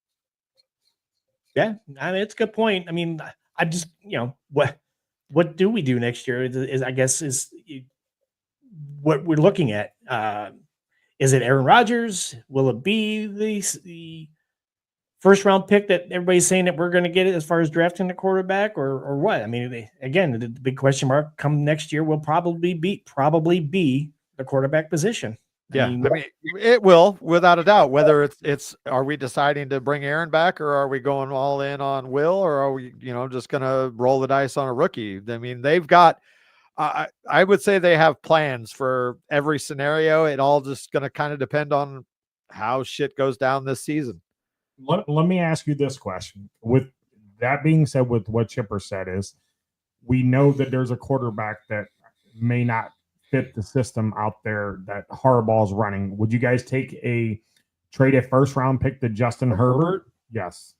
Yeah, I mean, it's a good point. I mean, I just, what do we do next year is I guess is what we're looking at. Is it Aaron Rodgers? Will it be the first round pick that everybody's saying that we're going to get it as far as drafting the quarterback, or what? I mean, again, the big question mark come next year will probably be the quarterback position. I mean, it will, without a doubt. Whether it's are we deciding to bring Aaron back, or are we going all in on Will, or are we, just going to roll the dice on a rookie? I mean, they've got, I would say they have plans for every scenario. It all just going to kind of depend on how shit goes down this season. Let me ask you this question. With that being said, with what Chipper said is, we know that there's a quarterback that may not fit the system out there that Harbaugh's running. Would you guys trade a first round pick to Justin Herbert? Yes.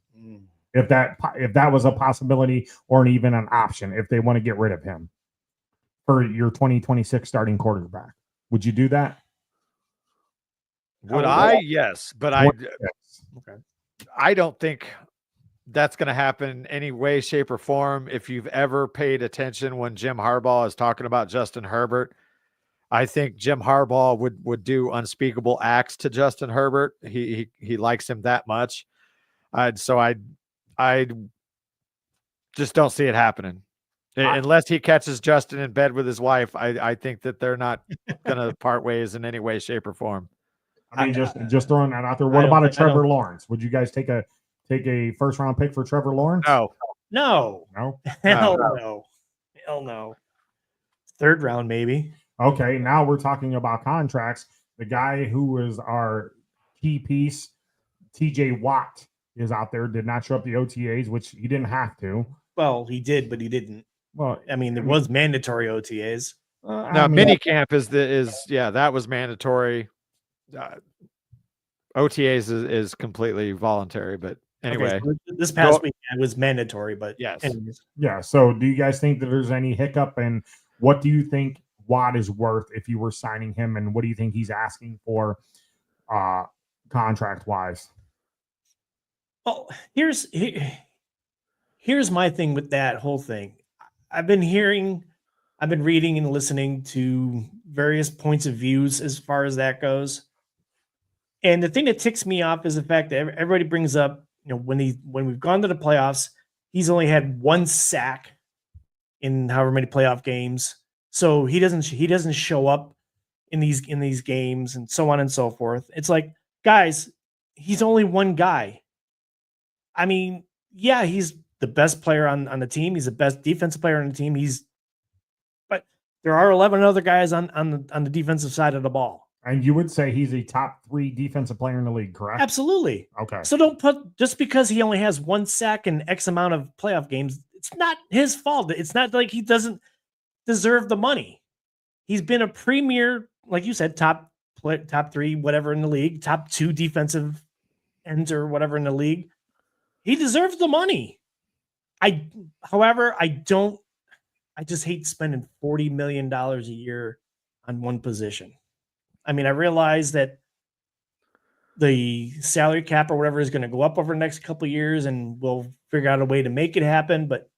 If that was a possibility or even an option, if they want to get rid of him for your 2026 starting quarterback, would you do that? Would I? Yes, but Okay. I don't think that's going to happen in any way, shape, or form. If you've ever paid attention when Jim Harbaugh is talking about Justin Herbert, I think Jim Harbaugh would do unspeakable acts to Justin Herbert. He likes him that much. So I just don't see it happening. Unless he catches Justin in bed with his wife, I think that they're not going to part ways in any way, shape, or form. I mean, just throwing that out there. What about a Trevor Lawrence? Would you guys take a first round pick for Trevor Lawrence? No. Hell no. Third round, maybe. Okay, now we're talking about contracts. The guy who was our key piece, TJ Watt, is out there, did not show up the OTAs, which he didn't have to. Well, he did, but he didn't. Well, I mean, there was mandatory OTAs. Minicamp that was mandatory. OTAs is completely voluntary, but anyway. Okay, so this past weekend was mandatory, but yes. Anyways. Yeah, so do you guys think that there's any hiccup, and what do you think Watt is worth if you were signing him, and what do you think he's asking for contract wise? Well, here's my thing with that whole thing. I've been reading and listening to various points of views as far as that goes. And the thing that ticks me off is the fact that everybody brings up, when we've gone to the playoffs, he's only had one sack in however many playoff games. So he doesn't show up in these games and so on and so forth. It's like, guys, he's only one guy. I mean, yeah, he's the best player on the team. He's the best defensive player on the team. But there are 11 other guys on the defensive side of the ball. And you would say he's a top 3 defensive player in the league, correct? Absolutely. Okay. So don't just because he only has one sack in X amount of playoff games, it's not his fault. It's not like he doesn't deserve the money. He's been a premier, like you said, top 3, whatever in the league, top 2 defensive ends or whatever in the league. He deserves the money. However, I just hate spending $40 million a year on one position. I mean, I realize that the salary cap or whatever is going to go up over the next couple of years, and we'll figure out a way to make it happen. But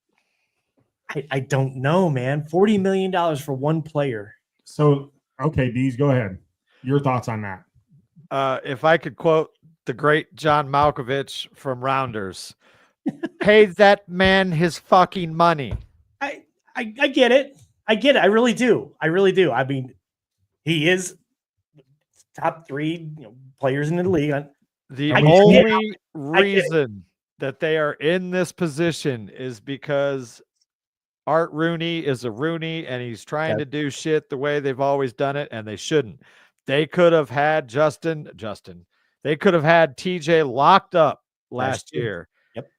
I don't know, man. $40 million for one player. So, okay, Deez, go ahead. Your thoughts on that? If I could quote the great John Malkovich from Rounders, pay that man his fucking money. I get it. I really do. I mean, he is top 3 players in the league. The only reason that they are in this position is because Art Rooney is a Rooney, and he's trying to do shit the way they've always done it, and they shouldn't. They could have had Justin. They could have had TJ locked up last year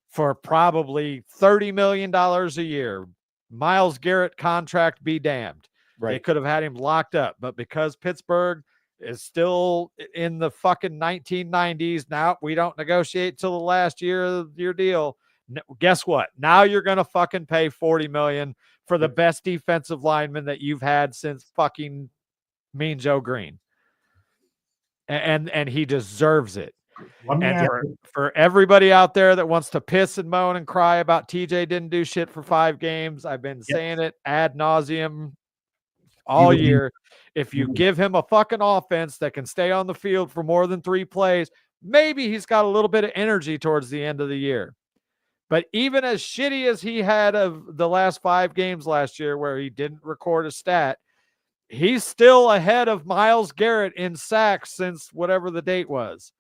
for probably $30 million a year. Myles Garrett contract be damned. Right. They could have had him locked up, but because Pittsburgh is still in the fucking 1990s, now we don't negotiate till the last year of your deal. Guess what? Now you're going to fucking pay $40 million for the best defensive lineman that you've had since fucking Mean Joe Green. And he deserves it. Let me And ask for everybody out there that wants to piss and moan and cry about TJ didn't do shit for 5 games, I've been saying it ad nauseum all year. If you give him a fucking offense that can stay on the field for more than 3 plays, maybe he's got a little bit of energy towards the end of the year. But even as shitty as he had of the last 5 games last year where he didn't record a stat, he's still ahead of Myles Garrett in sacks since whatever the date was.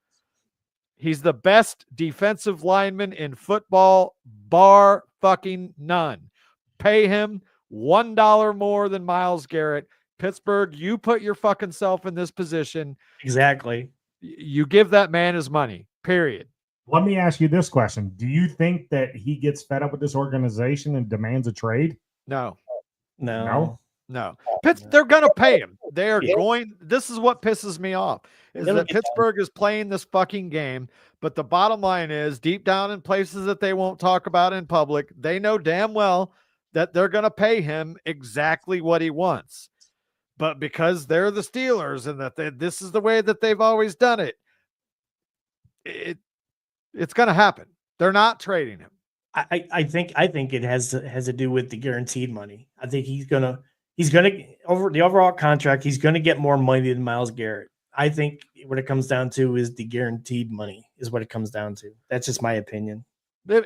He's the best defensive lineman in football, bar fucking none. Pay him $1 more than Myles Garrett. Pittsburgh, you put your fucking self in this position. Exactly. You give that man his money, period. Let me ask you this question. Do you think that he gets fed up with this organization and demands a trade? No. No? They're going to pay him. They are going. This is what pisses me off is that Pittsburgh is playing this fucking game. But the bottom line is deep down in places that they won't talk about in public, they know damn well that they're going to pay him exactly what he wants. But because they're the Steelers and that this is the way that they've always done it, it's going to happen. They're not trading him. I think it has to do with the guaranteed money. I think he's gonna over the overall contract. He's gonna get more money than Myles Garrett. I think what it comes down to is the guaranteed money is what it comes down to. That's just my opinion.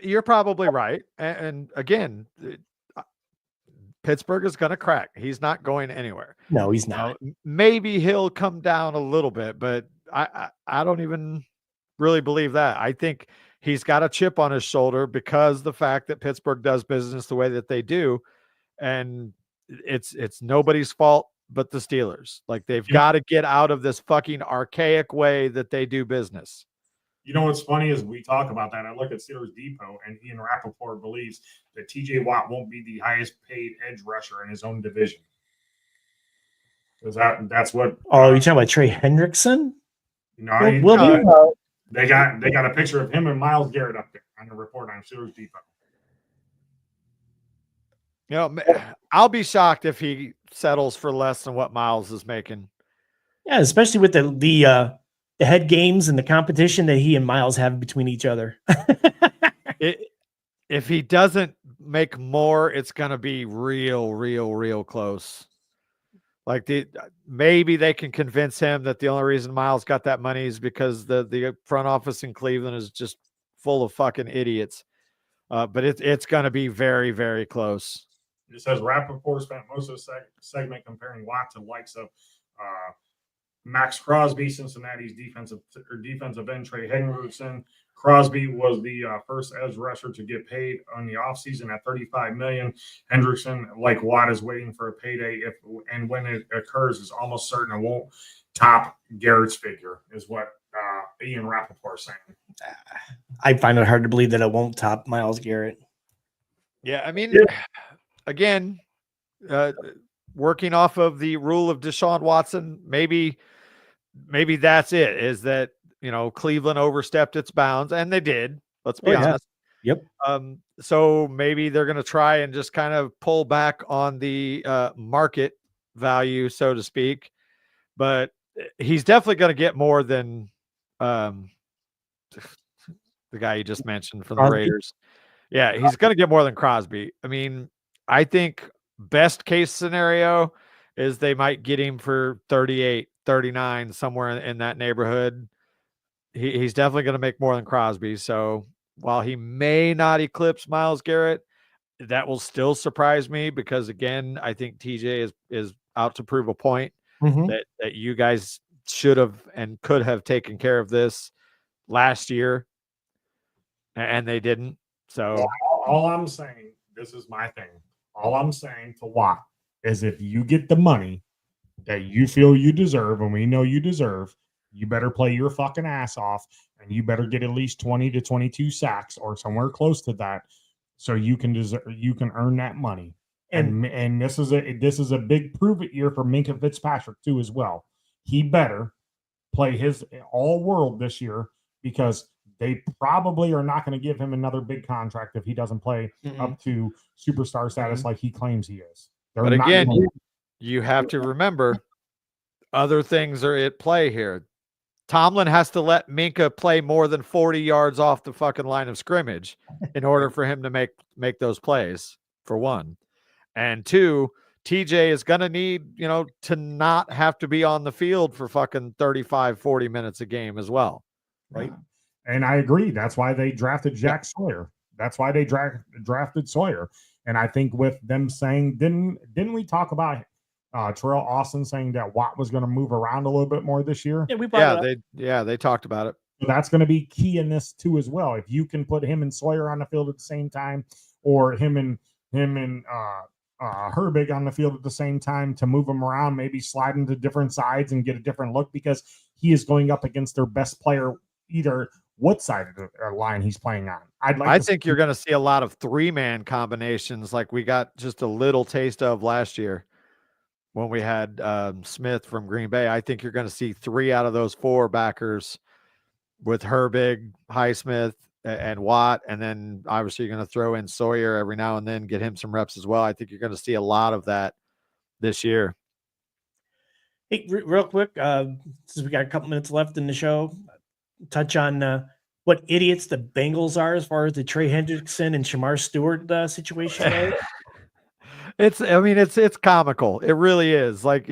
You're probably right. And again, Pittsburgh is going to crack. He's not going anywhere. No, he's not. Maybe he'll come down a little bit, but I don't even really believe that. I think he's got a chip on his shoulder because the fact that Pittsburgh does business the way that they do, and it's nobody's fault but the Steelers. Like they've got to get out of this fucking archaic way that they do business. You know what's funny is we talk about that. I look at Steelers Depot, and Ian Rappaport believes that T.J. Watt won't be the highest paid edge rusher in his own division. Because that's what. Oh, you're talking about Trey Hendrickson? No, they got a picture of him and Myles Garrett up there on the report on Steelers Depot. You know, I'll be shocked if he settles for less than what Myles is making. Yeah, especially with the head games and the competition that he and Myles have between each other. If he doesn't make more, it's going to be real close. Like maybe they can convince him that the only reason Myles got that money is because the front office in Cleveland is just full of fucking idiots. But it's going to be very close. It says Rappaport spent most of the segment comparing Watt to the likes of Max Crosby, Cincinnati's defensive end Trey Hendrickson. Crosby was the first edge rusher to get paid on the offseason at $35 million. Hendrickson, like Watt, is waiting for a payday. And when it occurs, is almost certain it won't top Garrett's figure, is what Ian Rappaport saying. I find it hard to believe that it won't top Myles Garrett. Yeah, I mean, again, working off of the rule of Deshaun Watson, maybe that's it, is that, you know, Cleveland overstepped its bounds, and they did. Let's be honest. Yep. So maybe they're going to try and just kind of pull back on the market value, so to speak. But he's definitely going to get more than the guy you just mentioned from the Raiders. Yeah, he's going to get more than Crosby. I mean, I think best case scenario is they might get him for 38, 39, somewhere in that neighborhood. He's definitely going to make more than Crosby. So while he may not eclipse Myles Garrett, that will still surprise me because, again, I think TJ is out to prove a point that you guys should have and could have taken care of this last year, and they didn't. So all I'm saying, this is my thing. All I'm saying to Watt is if you get the money that you feel you deserve, and we know you deserve, you better play your fucking ass off, and you better get at least 20 to 22 sacks or somewhere close to that, so you can earn that money. And this is a big prove it year for Minkah Fitzpatrick too as well. He better play his all world this year because they probably are not going to give him another big contract if he doesn't play up to superstar status like he claims he is. But again, you have to remember other things are at play here. Tomlin has to let Minka play more than 40 yards off the fucking line of scrimmage in order for him to make those plays, for one. And two, TJ is going to need, to not have to be on the field for fucking 35, 40 minutes a game as well. Right. And I agree. That's why they drafted Jack Sawyer. That's why they drafted Sawyer. And I think with them saying, didn't we talk about Terrell Austin saying that Watt was going to move around a little bit more this year? Yeah, they talked about it. So that's going to be key in this too as well. If you can put him and Sawyer on the field at the same time, or him and Herbig on the field at the same time to move them around, maybe slide into different sides and get a different look, because he is going up against their best player, either what side of the line he's playing on. I think you're going to see a lot of 3-man combinations like we got just a little taste of last year when we had Smith from Green Bay. I think you're going to see 3 out of those 4 backers with Herbig, Highsmith, and Watt, and then obviously you're going to throw in Sawyer every now and then, get him some reps as well. I think you're going to see a lot of that this year. Hey, real quick, since we got a couple minutes left in the show, touch on what idiots the Bengals are as far as the Trey Hendrickson and Shamar Stewart situation goes. It's comical. It really is. Like,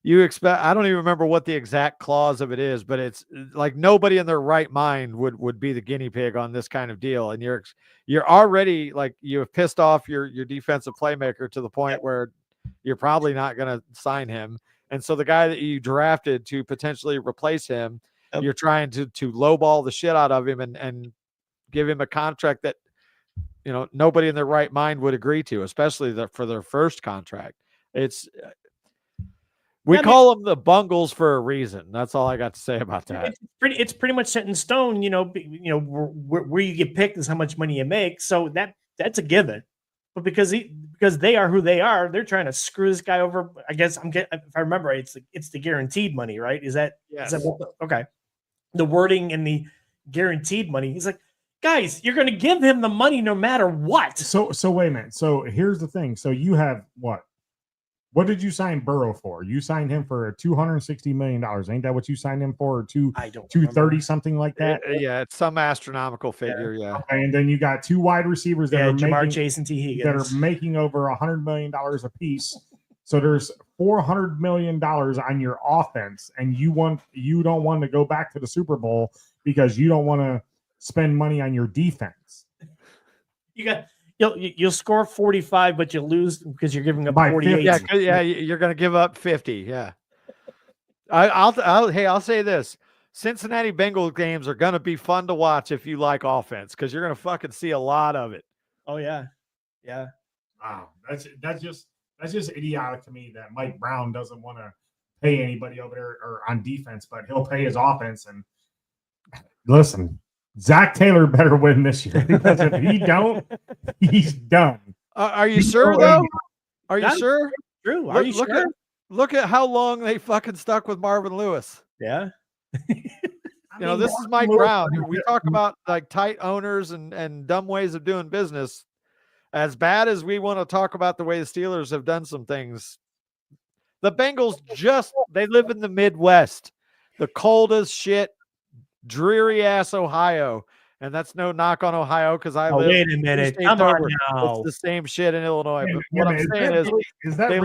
you expect, I don't even remember what the exact clause of it is, but it's like nobody in their right mind would be the guinea pig on this kind of deal. And you're already, like, you have pissed off your defensive playmaker to the point where you're probably not going to sign him. And so the guy that you drafted to potentially replace him, you're trying to lowball the shit out of him and give him a contract that, nobody in their right mind would agree to, especially for their first contract. We call them the Bungles for a reason. That's all I got to say about that. It's pretty much set in stone. Where you get picked is how much money you make. So that's a given. But because they are who they are, they're trying to screw this guy over. I guess if I remember right, it's the guaranteed money, right? Is that okay? The wording and the guaranteed money. He's like, guys, you're going to give him the money no matter what. So wait a minute. So here's the thing. So you have what? What did you sign Burrow for? You signed him for $260 million. Ain't that what you signed him for? Or 230, something like that? Yeah, it's some astronomical figure. Yeah. Okay, and then you got 2 wide receivers that are Jamar Chase and T. Higgins that are making over $100 million a piece. So there's $400 million on your offense, and you don't want to go back to the Super Bowl because you don't want to spend money on your defense. You'll score 45, but you lose because you're giving up 48. Yeah, you're going to give up 50. Yeah. I'll say this: Cincinnati Bengals games are going to be fun to watch if you like offense, because you're going to fucking see a lot of it. Oh yeah. Wow, that's just idiotic to me that Mike Brown doesn't want to pay anybody over there or on defense, but he'll pay his offense. And listen, Zach Taylor better win this year, because if he don't, he's done. Are you sure though? Are you sure? True. Are you sure? Look at how long they fucking stuck with Marvin Lewis. Yeah. This is Mike Brown. We talk about like tight owners and dumb ways of doing business. As bad as we want to talk about the way the Steelers have done some things, the Bengals they live in the Midwest, the cold as shit, dreary ass Ohio. And that's no knock on Ohio, because I live. Wait a minute. Come on now. It's the same shit in Illinois. But what I'm saying is they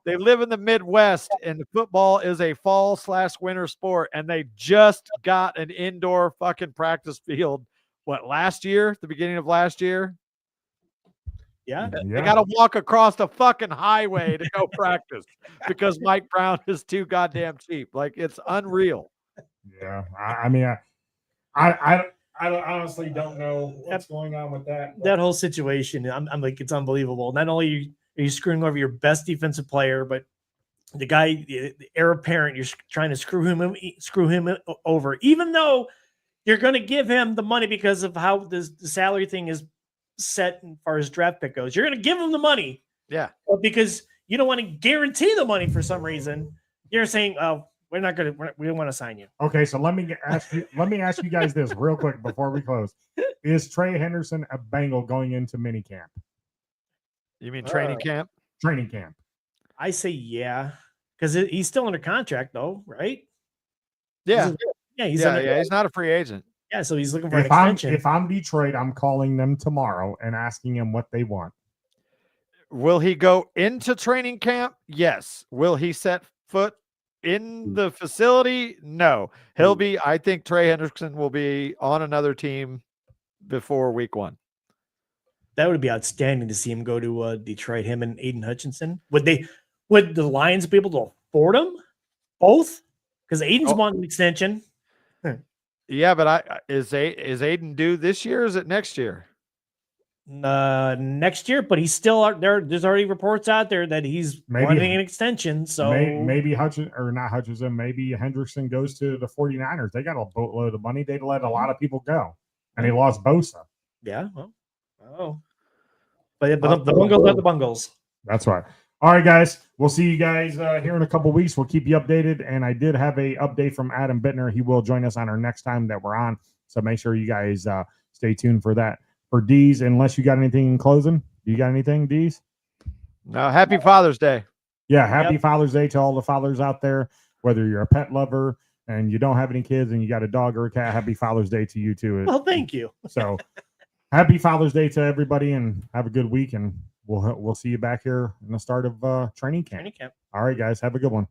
they live in the Midwest, and the football is a fall/winter sport, and they just got an indoor fucking practice field. Last year? The beginning of last year? Yeah. They got to walk across the fucking highway to go practice because Mike Brown is too goddamn cheap. Like, it's unreal. Yeah. I honestly don't know what's going on with that. That whole situation, I'm like, it's unbelievable. Not only are you screwing over your best defensive player, but the guy, the heir apparent, you're trying to screw him over, even though you're going to give him the money because of how the salary thing is set as far as draft pick goes. You're going to give him the money. Yeah. Because you don't want to guarantee the money for some reason. You're saying, oh, We're not gonna. We don't want to sign you. Okay, so let me ask you guys this real quick before we close. Is Trey Henderson a Bengal going into mini camp? You mean training camp? Training camp. I say yeah, because he's still under contract though, right? Yeah. He's He's not a free agent. Yeah, so he's looking for an If I'm extension. Detroit, I'm calling them tomorrow and asking them what they want. Will he go into training camp? Yes. Will he set foot in the facility? No. I think Trey Henderson will be on another team before week 1. That would be outstanding to see him go to Detroit. Him and Aiden Hutchinson. Would the Lions be able to afford him both? Because Aiden's wanting an extension. Yeah, but is Aiden due this year? Or is it next year? Next year, but he's still out there. There's already reports out there that he's wanting an extension. So maybe Hutchinson, or not Hutchinson, maybe Henderson goes to the 49ers. They got a boatload of money. They let a lot of people go, and they lost Bosa. Yeah. But the Bungles are the Bungles. That's right. All right, guys. We'll see you guys here in a couple weeks. We'll keep you updated. And I did have a update from Adam Bittner. He will join us on our next time that we're on. So make sure you guys stay tuned for that. For D's, unless you got anything in closing. You got anything, D's? No. Happy Father's Day. Yeah, happy Father's Day to all the fathers out there. Whether you're a pet lover and you don't have any kids and you got a dog or a cat, happy Father's Day to you too. Well, thank you. So happy Father's Day to everybody, and have a good week. And we'll see you back here in the start of training camp. All right, guys, have a good one.